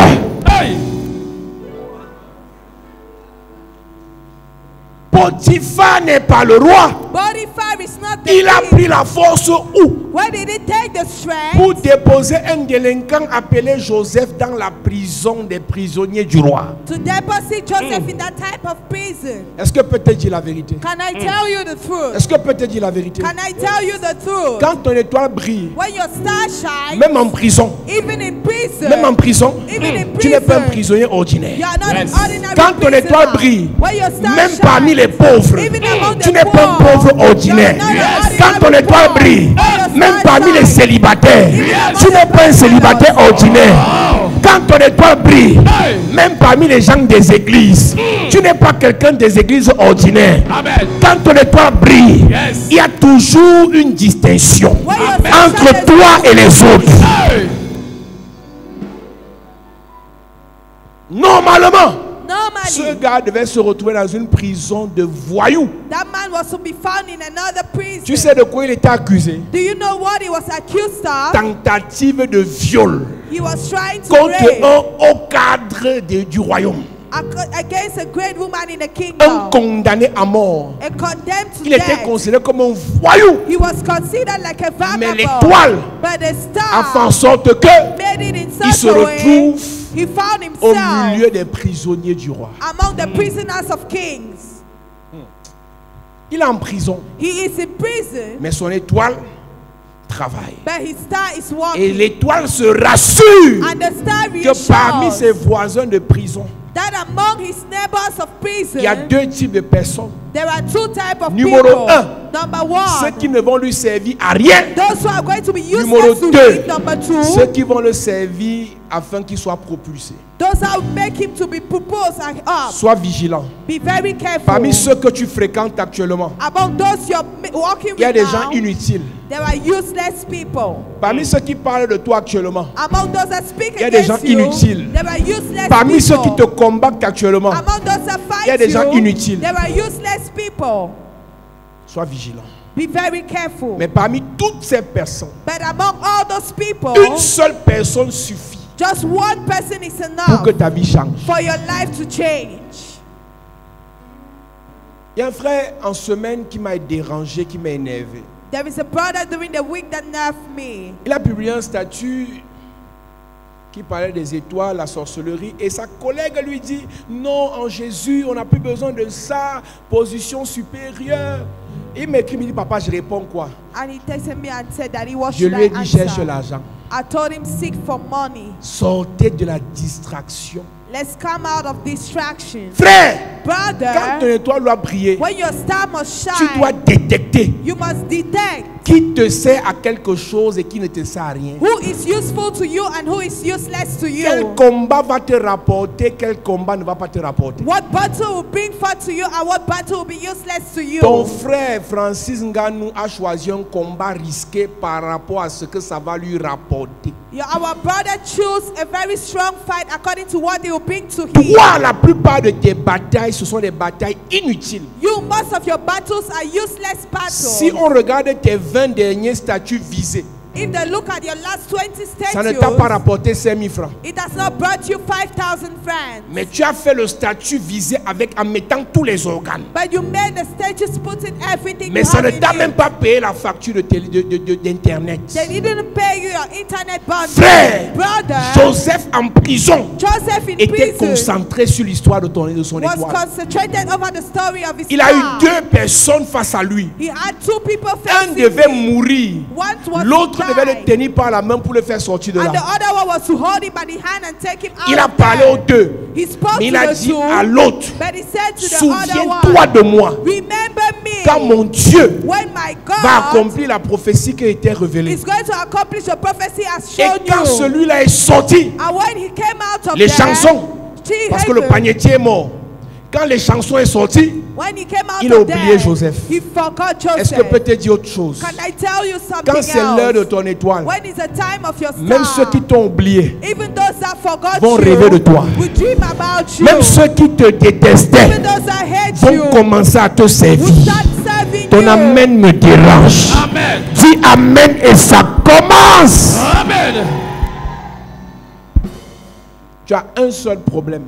Potiphar n'est pas le roi. Potiphar is not the Il a king. pris la force où? Where did he take the strength? Pour déposer un délinquant appelé Joseph dans la prison des prisonniers du roi. To deposit Joseph in that type of prison. Est-ce que peut te dire la vérité? Can I tell you the truth? Est-ce que peut te dire la vérité? Can I tell you the truth? Quand ton étoile brille, When your star shines, même en prison, even in prison, même en prison, even in tu n'es pas un prison, prisonnier ordinaire. you are not Yes. an ordinary Quand ton étoile prisoner. brille, When your star même shines, parmi les pauvres, even among tu the n'es pas un poor, pauvre ordinaire. frère, quand ton étoile brille, même parmi les célibataires, tu n'es pas un célibataire ordinaire. Quand ton étoile brille, même parmi les gens des églises, tu n'es pas quelqu'un des églises ordinaires. Quand ton étoile brille, il y a toujours une distinction entre toi et les autres. Normalement, ce gars devait se retrouver dans une prison de voyous. That man was to be found in another prison. Tu sais de quoi il était accusé? Do you know what he was accused of? Tentative de viol He was trying to contre rape un haut cadre du royaume. Against a great woman in the Un kingdom. condamné à mort. A condemned to Il était death. considéré comme un voyou. He was considered like a Mais vagabond. l'étoile But the a fait en star sorte que made it in il such se a way retrouve he found au himself milieu des prisonniers du roi. among the prisoners of kings. Il est en prison, He is in prison, mais son étoile travaille. but his star is Et working. l'étoile se rassure And the star que parmi ses reassures voisins de prison, that among his neighbors of prison, il y a deux types de personnes. there are two types of Numéro people. un, Number Ceux one, qui ne vont lui servir à rien. those who are going to be Numéro useless to deux, him. Number two, ceux qui vont le servir afin qu'il soit propulsé. those who make him to be proposed and up. Sois vigilant. Be very careful. Parmi ceux que tu fréquentes actuellement, Among those you're walking il y a with des now, gens inutiles. there are useless people. Parmi ceux qui parlent de toi actuellement, Among those that speak il y a des gens against you, inutiles. there are useless parmi ceux qui people. te combattent actuellement, Among those that il y a fight des gens you, inutiles. there are useless people. sois vigilant. Be very careful. Mais parmi toutes ces personnes, But among all those people, une seule personne suffit just one person is pour enough que ta vie change. for your life to change. Il y a un frère en semaine qui m'a dérangé, qui m'a énervé. There is a brother during the week that nerved me. Il a publié un statut qui parlait des étoiles, la sorcellerie, et sa collègue lui dit non, en Jésus, on n'a plus besoin de ça, position supérieure. Il m'écrit, il me dit, papa, je réponds quoi? And he texted me and said that he was Je lui ai dit, cherche l'argent. I told him seek for money. Sortez de la distraction. Let's come out of distraction. Frère, quand ton Brother, étoile doit briller, when your star must tu dois shine, détecter you must detect qui te sert à quelque chose et qui ne te sert à rien. who is useful to you and who is useless to Quel you. combat va te rapporter, quel combat ne va pas te rapporter. What battle will bring forth to you and what battle will be useless to you. Ton frère Francis Nganou a choisi un combat risqué par rapport à ce que ça va lui rapporter. Our brother chose a very strong fight according to what they will bring to him. Toi, la plupart de tes batailles, ce sont des batailles inutiles. You, most of your battles are useless battles. Si on regarde tes 20 derniers statuts visés, If they look at your last 20 ça ne t'a pas statues, rapporté 5 000 francs. it has not brought you 5,000 francs. Mais tu as fait le statut visé en mettant tous les organes. But you made the statues putting everything Mais you ça have ne in t'a you. même pas payé la facture d'Internet. They didn't pay you your internet bundle. Frère, Brother, Joseph en prison Joseph in était prison concentré sur l'histoire de son was étoile. concentrated over the story of his Il a eu star. 2 personnes face à lui. He had two people Un facing devait him. mourir. One was L'autre to devait die, le tenir par la main pour le faire sortir de and the là. other one was to hold him by the hand and take him out. Il a of parlé there. aux deux. He spoke Mais il to a the dit two, à l'autre, but he said to the other souviens-toi one, de moi remember me quand mon Dieu when my va God accomplir la prophétie qui a été révélée. is going to accomplish the prophecy as Et shown quand you. celui-là est sorti, And when he came out of les there, chansons, she parce que le hated. panetier est mort. Quand les chansons sont sorties, When he came out il a of oublié there, Joseph. he forgot Joseph. est-ce que peut te dire autre chose? Can I tell you something Quand c'est l'heure de else? ton étoile, When it's the time of your star, même ceux qui t'ont oublié, even those that forgot vont you, rêver de toi. will dream about you. même ceux qui te détestaient, Even those that hate vont you, commencer à te will servir. start serving Ton you. amen me dérange. Amen. Dis amen et ça commence. Amen. Tu as un seul problème.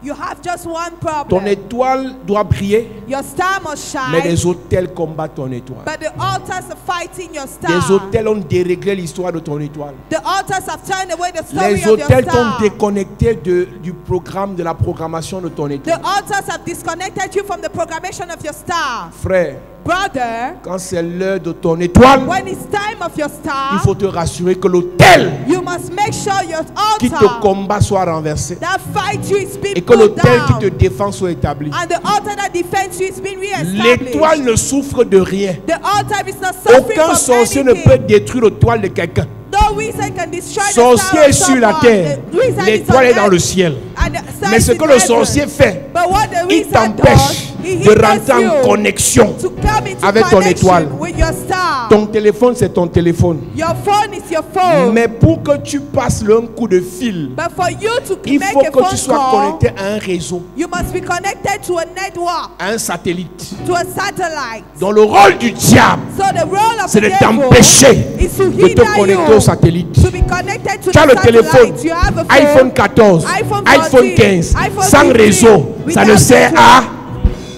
You have just one Ton problem. étoile doit briller, Your star must mais shine, les hôtels combattent ton étoile. but the altars are fighting your star. Les hôtels ont déréglé l'histoire de ton étoile. The altars have turned away the story Les of your hôtels t'ont star. déconnecté du programme, de la programmation de ton The étoile. altars have disconnected you from the programmation of your star. Frère, Brother, quand c'est l'heure de ton étoile, when it's time of your il star, faut te rassurer que l'hôtel you must make sure your qui te altar combat soit renversé that fight you is being et que put l'hôtel qui te down. défend soit établi. And the altar that defends you is being L'étoile reestablished. ne souffre souffre de rien. The altar is not suffering Aucun from sorcier ne anything. peut détruire le toile de quelqu'un. No wizard can destroy the Sorcier star est of sur la someone. terre. The wizard is L'étoile on est dans earth, le ciel. and the star Mais is ce in que le heaven. sorcier fait, But what the il wizard t'empêche does, he de hinders rentrer en you connexion to come into avec ton connection étoile. with your star. Ton téléphone, c'est ton téléphone. Your phone is your phone. Mais pour que tu passes un coup de fil, But for you to il make faut a que tu phone sois call, connecté à un réseau, you must be connected to a network, à un satellite. to a satellite. Donc le rôle du diable, So the role of c'est the de devil t'empêcher is to de te hinder connecter you au satellite. to be connected to Tu as the le téléphone, satellite. You have a phone, iPhone 14, iPhone iPhone 14, 15, iPhone sans 15, réseau, ça ne without sert network. à...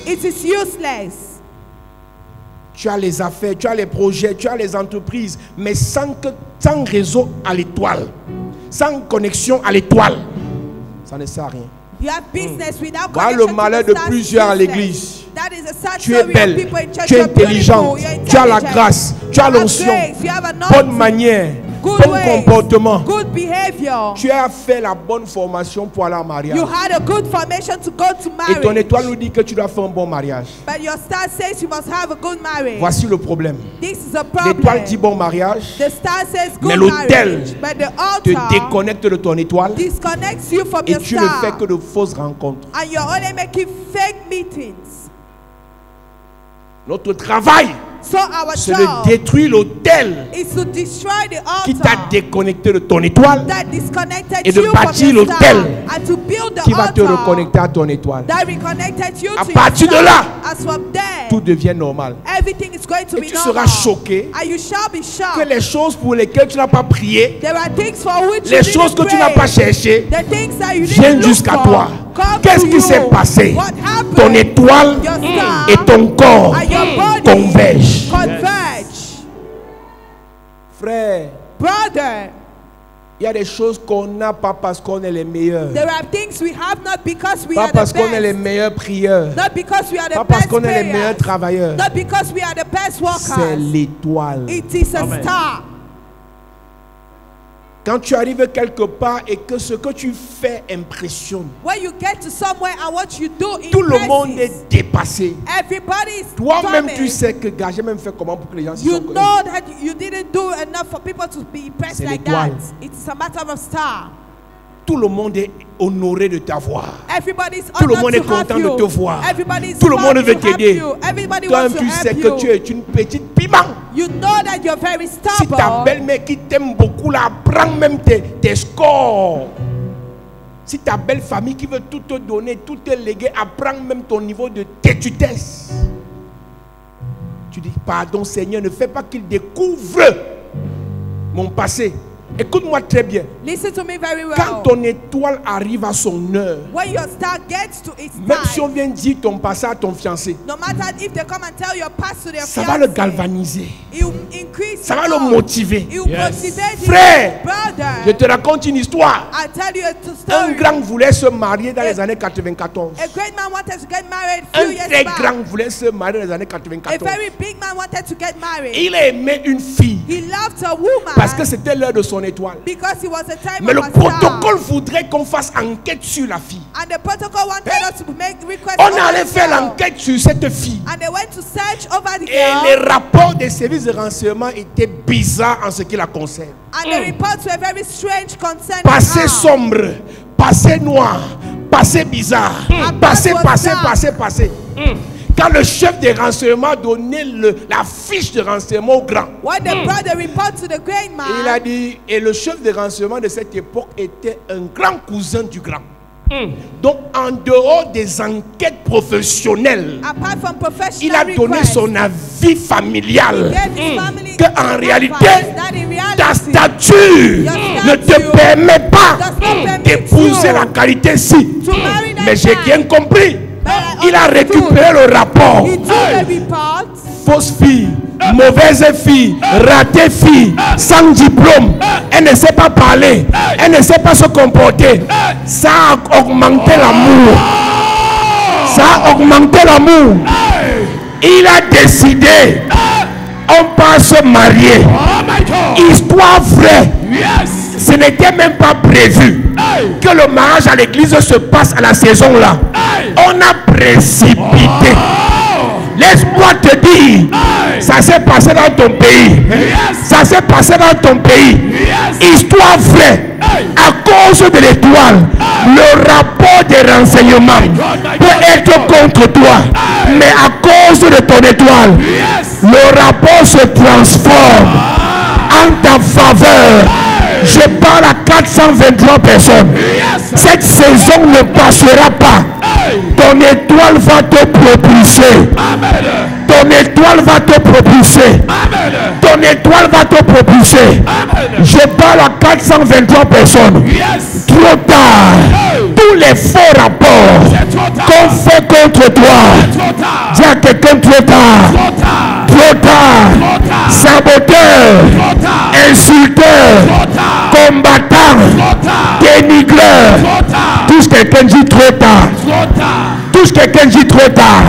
It is useless. Tu as les affaires, tu as les projets, tu as les entreprises, mais sans réseau à l'étoile, sans connexion à l'étoile, ça ne sert à rien. You have business without Voilà connection le to malheur the de stars, plusieurs à useless. l'église. That is a sad Tu es story of belle, people in church. tu es You're beautiful, intelligente, you're tu as la intelligent, grâce, tu as you have l'onction, grace, you have bonne anointing, manière, good bon ways, comportement. good behavior. Tu as fait la bonne formation pour aller en mariage. You had a good formation to go to Et ton marriage. étoile nous dit que tu dois faire un bon mariage. But your star says you must have a good marriage. Voici le problème. This is a L'étoile dit problem. bon mariage, The star says mais good l'autel marriage. But the te altar déconnecte de ton étoile disconnects you from et your tu ne fais star. que de fausses rencontres. And you're only making fake meetings. Notre travail, So our c'est de job détruire l'autel is to destroy the qui t'a altar déconnecté de ton étoile, that disconnected et de you from bâtir your star, l'autel and to build the qui va te altar reconnecter à ton étoile. that reconnected you À to partir your de star. là, As from there, tout devient normal. everything is going to Et be tu normal. seras choqué And you shall be que shocked. les choses pour lesquelles tu n'as pas prié, There are things for which les you choses didn't que tu n'as pray. pas cherchées, The things that you viennent didn't look jusqu'à for toi. come Qu'est-ce to qui you. s'est passé? What happened? Ton étoile Your star et ton corps and your body convergent. converge. Frère, Brother, il y a des choses qu'on n'a pas parce qu'on est les meilleurs. there are things we have not because we Pas are parce the qu'on est les best. meilleurs prieurs. Not because we are the Pas parce best qu'on est les meilleurs players. travailleurs. Not because we are the best C'est workers. l'étoile. It is a Amen. star. Quand tu arrives quelque part et que ce que tu fais impressionne, When you get to somewhere and what you do tout le monde impresses. est dépassé. Everybody is Toi-même, tu coming. sais que gars, j'ai même fait comment pour que les gens s'y You sont know connectés. that you didn't do enough for people to be impressed C'est like l'étoile. that. It's a matter of star. Tout le monde est honoré de t'avoir. Everybody's Tout le honored monde est to have content de you. te voir. Everybody's Tout le monde proud veut to have t'aider. you. Everybody Toi, wants to tu sais help que you. tu es une petite piment. You know that you're very Si ta stubborn. belle-mère qui t'aime beaucoup, là, prend même tes scores. Si ta belle famille qui veut tout te donner, tout te léguer, apprend même ton niveau de têtutesse. Tu dis, pardon Seigneur, ne fais pas qu'il découvre mon passé. Écoute-moi très bien. Listen to me very well. Quand ton étoile arrive à son heure, When your star gets to its même si on time, vient dire ton passé à ton fiancé, no matter if they come and tell your past to their ça va le fiancé, galvaniser. it will increase Ça va your le love. motiver. It will Yes. motivate Frère, you. Brother, je te raconte une histoire. I tell you a Un story. grand voulait se marier dans les années 94. A great man wanted to get married a few Un years très back. grand voulait se marier dans les années A 94. very big man wanted to get married. Il aimait une fille He loved a woman parce que c'était l'heure de son étoile. because it was a time Mais le of a star. protocole voudrait qu'on fasse enquête sur la fille. And the protocol wanted us to make requests On over allait the faire girl. l'enquête sur cette fille. And they went to search over the Et les girl. rapports des services de renseignement étaient bizarres en ce qui la concerne. And the reports were very strange concerning Passé her. sombre, passé noir, passé bizarre, passé, was passé, dark. passé, passé. Quand le chef des renseignements donnait la fiche de renseignement au grand, When they brought the report to the great man, il a dit, et le chef des renseignements de cette époque était un grand cousin du grand. Donc, en dehors des enquêtes professionnelles, apart from professional il a donné requests, son avis familial. gave his family Qu'en advice réalité, that in ta reality, stature Your ne te statue permet pas does not permit d'épouser you la qualité-ci. to marry that Mais j'ai man. bien compris. But I Il a understood. récupéré le rapport. He took the report. Fausse fille, mauvaise fille, ratée fille, sans diplôme. Elle ne sait pas parler. Elle ne sait pas se comporter. Ça a augmenté l'amour. Ça a augmenté l'amour. Il a décidé. On peut se marier. Oh my God. Histoire vraie. Yes. Ce n'était même pas prévu que le mariage à l'église se passe à la saison là. On a précipité. Laisse-moi te dire, ça s'est passé dans ton pays. Ça s'est passé dans ton pays. Histoire vraie. À cause de l'étoile, le rapport des renseignements peut être contre toi. Mais à cause de ton étoile, le rapport se transforme en ta faveur. Je parle à 423 personnes. Cette saison ne passera pas. Ton étoile va te propulser. Ton étoile va te propulser. Ton étoile va te propulser. Je parle à 423 personnes. Trop tard. Tous les faux rapports qu'on fait contre toi. Dis à quelqu'un trop tard. Trop tard. Saboteur. Insulteur. Combattant. Dénigreur. Touche quelqu'un dit trop tard. Touche quelqu'un dit trop tard.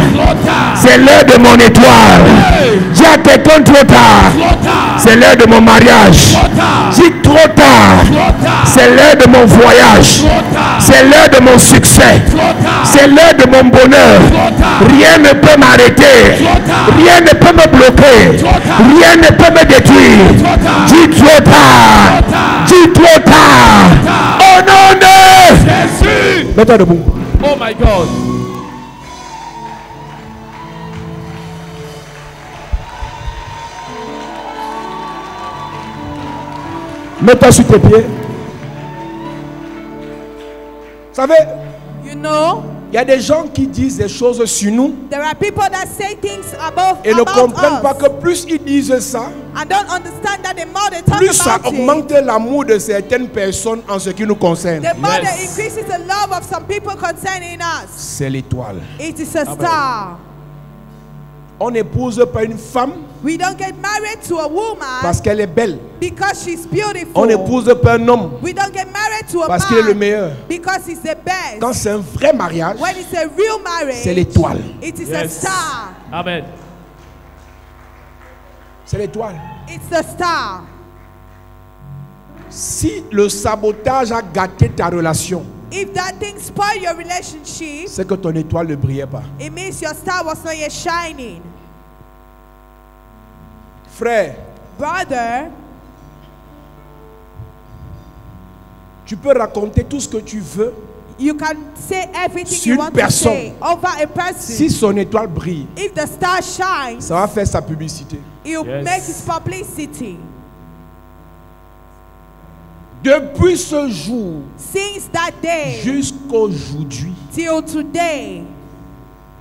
C'est l'heure de mon étoile. Dis à quelqu'un trop tard. C'est l'heure de mon mariage. Dis trop tard. C'est l'heure de mon voyage. C'est l'heure de mon succès. C'est l'heure de mon bonheur. Rien ne peut m'arrêter. Rien ne peut me bloquer. Rien ne peut me détruire. Dis trop tard. Dis trop tard. Au nom de Jésus. Mets-toi debout. Oh my God. Mets-toi sur tes pieds. Vous savez, You know, il y a des gens qui disent des choses sur nous there are people that say things about et ne comprennent pas us que plus ils disent ça, and don't understand that the more they talk plus ça about it, augmente l'amour de certaines personnes en ce qui nous concerne. the more Yes. they increases the love of some people concerning us. C'est l'étoile. It is a star. On n'épouse pas une femme We don't get married to a woman parce qu'elle est belle. because she's beautiful. On n'épouse pas un homme We don't get married to a parce qu'il est le man meilleur. because he's the best. Quand c'est un vrai mariage, When it's a real marriage, c'est l'étoile. it is a Yes. star. Amen. C'est l'étoile. It's the star. Si le sabotage a gâté ta relation, If that thing spoil your relationship, c'est que ton étoile ne brillait pas. it means your star was not yet shining. Frère, Brother, tu peux raconter tout ce que tu veux. you can say everything Sur you une want to personne. say over a person. Si son étoile brille, If the star shines, ça va faire sa publicité. it will Yes. make its publicity. Depuis ce jour Since that day jusqu'aujourd'hui, till today,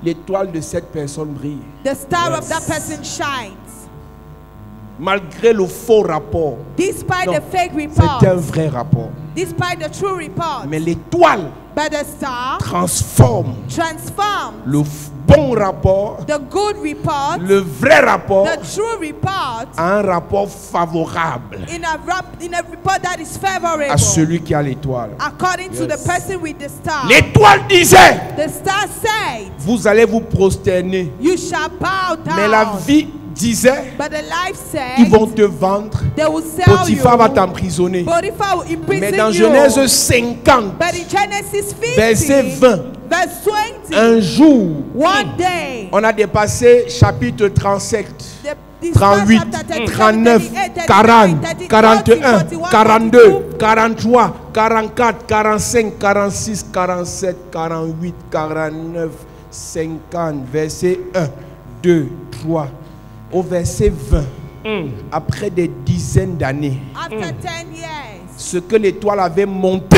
l'étoile de cette personne brille. the star Yes. of that person shines. Malgré le faux rapport. Despite Non, the fake c'est un report, vrai rapport. despite the true report, Mais l'étoile but the star transforme transforms le bon rapport, the good report, le vrai rapport, the true report, en un rapport favorable in a report that is favorable à celui qui a l'étoile. according to the Yes. person with the star. L'étoile disait, The star said, vous allez vous prosterner. you shall bow down. Mais la vie disait, But the life said, ils vont te vendre. they will sell Potiphar va you. t'emprisonner. Potiphar will imprison Mais dans you. Genèse 50, But in Genesis 50, verset 20, verse 20, un jour, one day, on a dépassé chapitre 37, this 38, verse chapter 39, 38, 40, 39, 41, 41, 42, 43, 44, 45, 46, 47, 48, 49, 50, verset 1, 2, 3, au verset 20, après des dizaines d'années, after 10 years, ce que l'étoile avait monté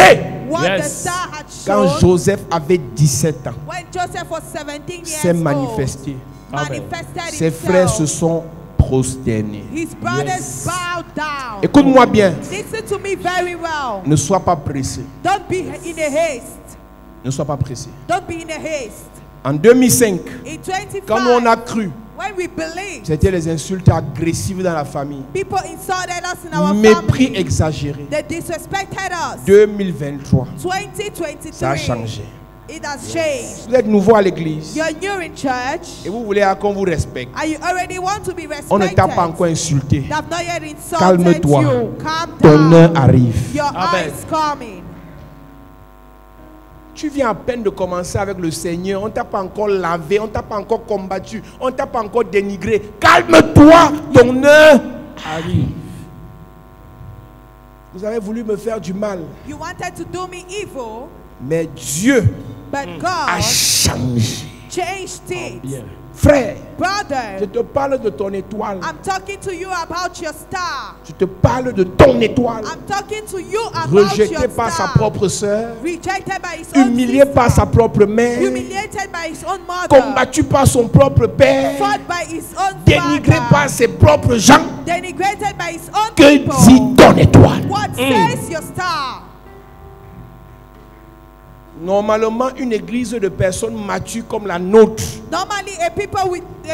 what the Yes. star had quand shown, Joseph avait 17 ans, when Joseph was 17 s'est years old, manifesté. manifested Ses frères se himself. sont prosternés. His brothers Yes. bowed down. Écoute-moi bien, Listen to me very well. ne sois pas pressé. Don't be in a haste. Ne sois pas pressé. Don't be in a haste. En 2005, In 25, quand on a cru, when we believed, c'était les insultes agressives dans la famille. people insulted us in our Mépris family. exagéré. They disrespected us. 2023, 2023, ça a changé. it has changed. Vous êtes nouveau à l'église You're new in church, et vous voulez qu'on vous respecte. and you already want to be On ne t'a pas respected. encore insulté. They have not yet insulted Calme-toi. you. Calm Ton heure down. arrive. Your Amen. hour is coming. Tu viens à peine de commencer avec le Seigneur. On ne t'a pas encore lavé. On ne t'a pas encore combattu. On ne t'a pas encore dénigré. Calme-toi. Ton heure arrive. Vous avez voulu me faire du mal. You wanted to do me evil, Mais Dieu but a God changé. changed it. Bien. Frère, je Brother, te parle de ton étoile. I'm talking to you about your star. Je te parle de ton étoile. I'm talking to you about Rejeté your par sa star. propre sœur. Rejected by his own Humilié sister. par sa propre mère. Humiliated by his own mother. Combattu par son propre père. Fought by his own Dénigré father. par ses propres gens. Denigrated by his own Que people. dit ton étoile? What says your star? Normalement, une église de personnes matures comme la nôtre, Normally, a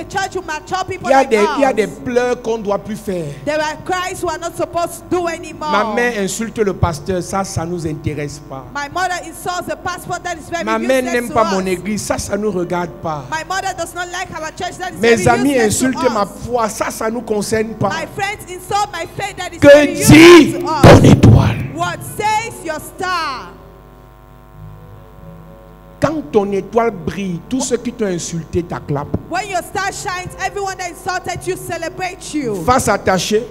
church with mature people il y a like des us, pleurs qu'on ne doit plus faire. there are cries we are not supposed to do anymore. Ma mère insulte le pasteur, ça ne nous intéresse pas. My mother insults the pastor, that is very Ma mère useless n'aime to pas us. mon église, ça ne nous regarde pas. My mother does not like our church, that is Mes very amis useless to insultent ma us. foi, ça ne nous concerne pas. My friends insult my faith, that is Que very dit useless to ton us. étoile? What says your star? Quand ton étoile brille, tous ceux qui t'ont insulté t'acclament. When your star shines, everyone that insulted you celebrates you. Face attachée,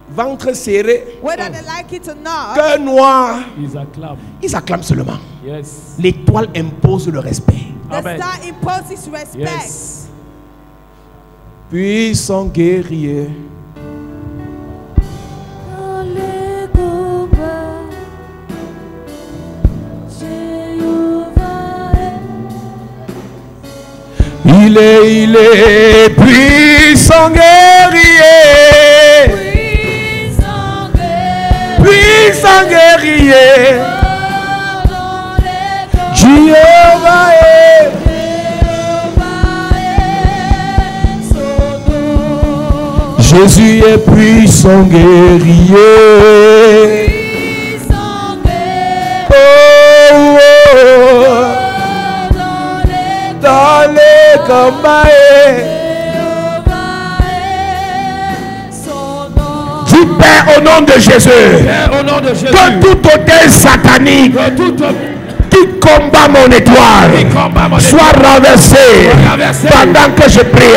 ventre serré, Whether they like it or not, cœur noir, Ils acclament. ils acclament seulement. Yes. L'étoile impose le respect. the Amen. star imposes respect. Yes. Puissant guerrier, il est puissant guerrier, puissant guerrier, Jéhovah est. Jésus est puissant guerrier. Oh, oh, dans les combats. Dis Père au nom de Jésus, Père, au nom de Jésus, que tout autel satanique que tout qui combat mon étoile combat mon soit renversé renversé. pendant que je prie.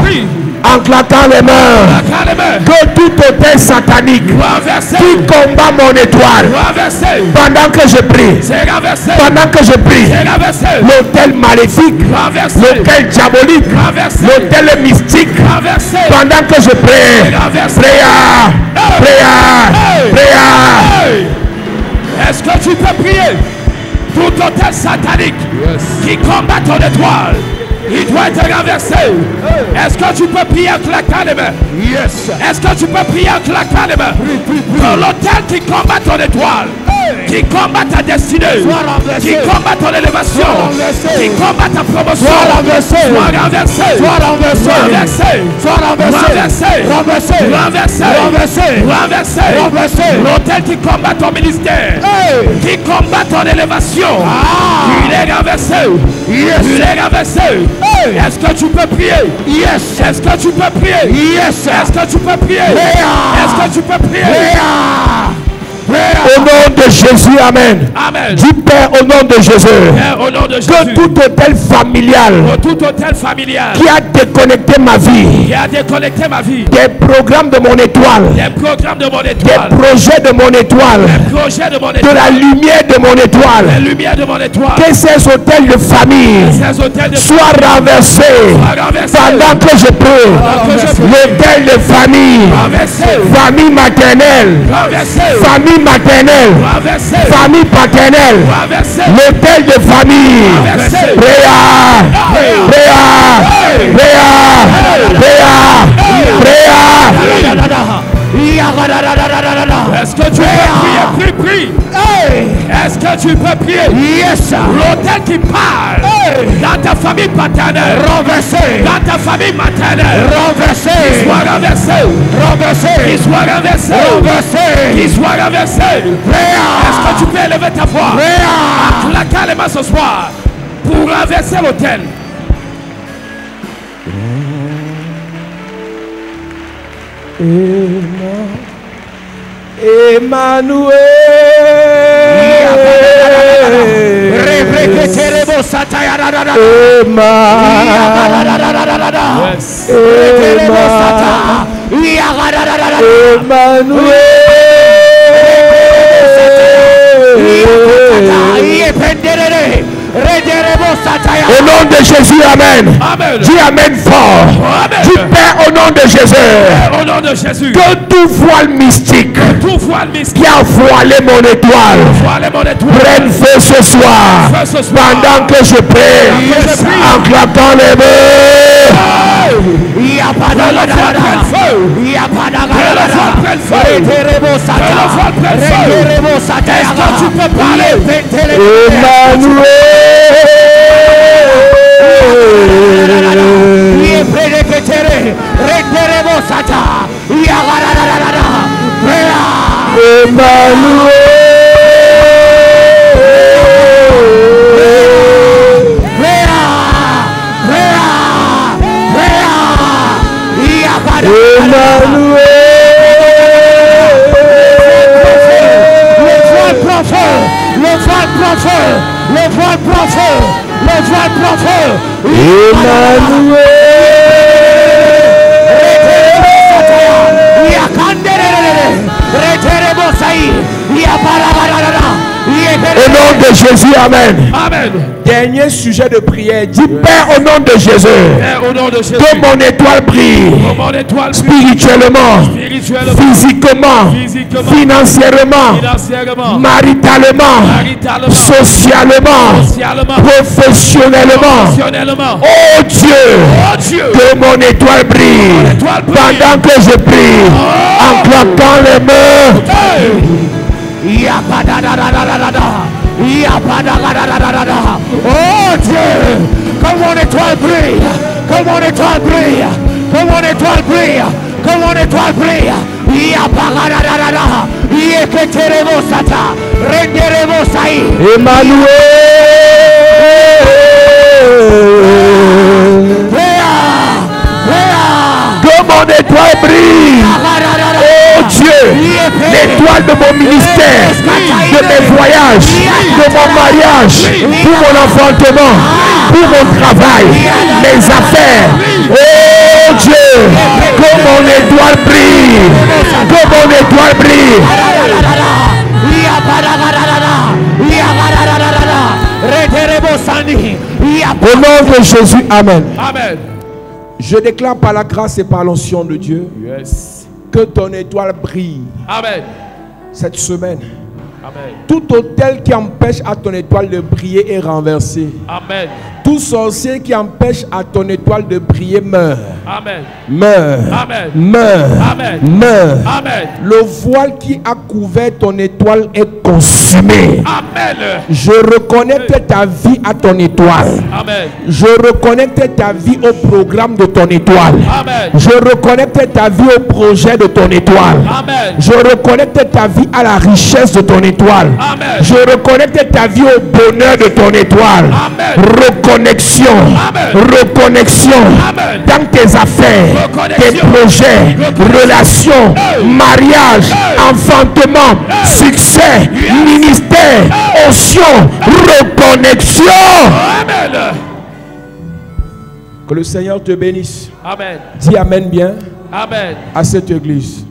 prie. En claquant les mains, calme, que tout autel satanique renversé, qui combat mon étoile renversé, pendant que je prie, c'est renversé, pendant que je prie, c'est renversé, l'autel maléfique, renversé, l'autel diabolique, renversé, l'autel mystique, renversé, pendant que je prie, renversé. prière, prière, prière. Hey! Est-ce que tu peux prier? Tout autel satanique qui combat ton étoile, il doit être renversé. Est-ce que tu peux prier en claquant les mains? Yes. Est-ce que tu peux prier en claquant les mains? Que l'autel qui combat ton étoile, qui combat ta destinée, qui combat ton élévation, qui combat ta promotion, soit renversé, soit renversé, soit renversé, soit renversé, renversé, renversé, renversé, renversé, l'autel qui combat ton ministère, qui combat ton élévation, il est renversé, il est renversé. Est-ce que tu peux prier? Yes. Est-ce que tu peux prier? Yes. Est-ce que tu peux prier? Est-ce que tu peux prier? Au nom de Jésus, amen. Amen. Dis Père au nom de Jésus, Père, au nom de Jésus, que tout hôtel familial pour tout hôtel familial qui a déconnecté ma vie, qui a déconnecté ma vie, des programmes de mon étoile, des programmes de mon des étoile, projets de mon étoile, des projets de mon de étoile, la lumière de mon la étoile, lumière de mon étoile, que ces hôtels de famille ces hôtels de soient renversés renversés, pendant que je prie. L'hôtel de famille, renversés, famille maternelle, renversés, famille maternelle, renversés, famille paternelle, renversés, l'hôtel de famille. renversés. Prière, prière, prière, prière, prière. Est-ce que tu peux prier? Prie. Est-ce que tu peux prier? Yes. L'autel qui parle dans ta famille paternelle, Renversé, dans ta famille maternelle, renversé, qu'il soit renversé, renversé, qu'il soit renversé, renversé. qu'il soit renversé. Est-ce que tu peux élever ta voix en claquant les mains ce soir pour renverser l'autel? Emmanuel, Au nom de Jésus, amen. Dis amen fort. Dis Père, au nom de Jésus. Que tout voile mystique qui a voilé mon étoile prenne feu ce soir. Pendant que je prie, en claquant les mains. Est-ce que tu peux parler? Au nom de Jésus, amen. Dernier sujet de prière. Dis Père, au nom de Jésus, que mon étoile brille spirituellement, physiquement, financièrement, maritalement, socialement, professionnellement. Oh Dieu, que mon étoile brille pendant que je prie en claquant les mains. Oh Dieu, que mon étoile brille, que mon étoile brille, que mon étoile brille, que mon étoile brille. Emmanuel. Que mon étoile brille. Oh Dieu, l'étoile de mon ministère, de mes voyages, de mon mariage, pour mon enfantement, pour mon travail, mes affaires. Oh Dieu, que mon étoile brille, que mon étoile brille. Au nom de Jésus, amen. Amen. Je déclare par la grâce et par l'onction de Dieu, que ton étoile brille. Amen. Cette semaine. Amen. Tout autel qui empêche à ton étoile de briller est renversé. Amen. Tout sorcier qui empêche à ton étoile de briller meurt. Amen. Meurt. Amen. Meurt. Amen. Meurt. Amen. Le voile qui a couvert ton étoile est consumé. Amen. Je reconnecte ta vie à ton étoile. Amen. Je reconnecte ta vie au programme de ton étoile. Amen. Je reconnecte ta vie au projet de ton étoile. Amen. Je reconnecte ta vie à la richesse de ton étoile. Amen. Je reconnecte ta vie au bonheur de ton étoile. Amen. Reconnexion. Amen. Reconnexion. Amen. Dans tes affaires, tes projets, relations, mariage, enfantement, succès, ministère, onction, reconnexion. Amen. Que le Seigneur te bénisse. Amen. Dis amen bien. Amen. À cette église.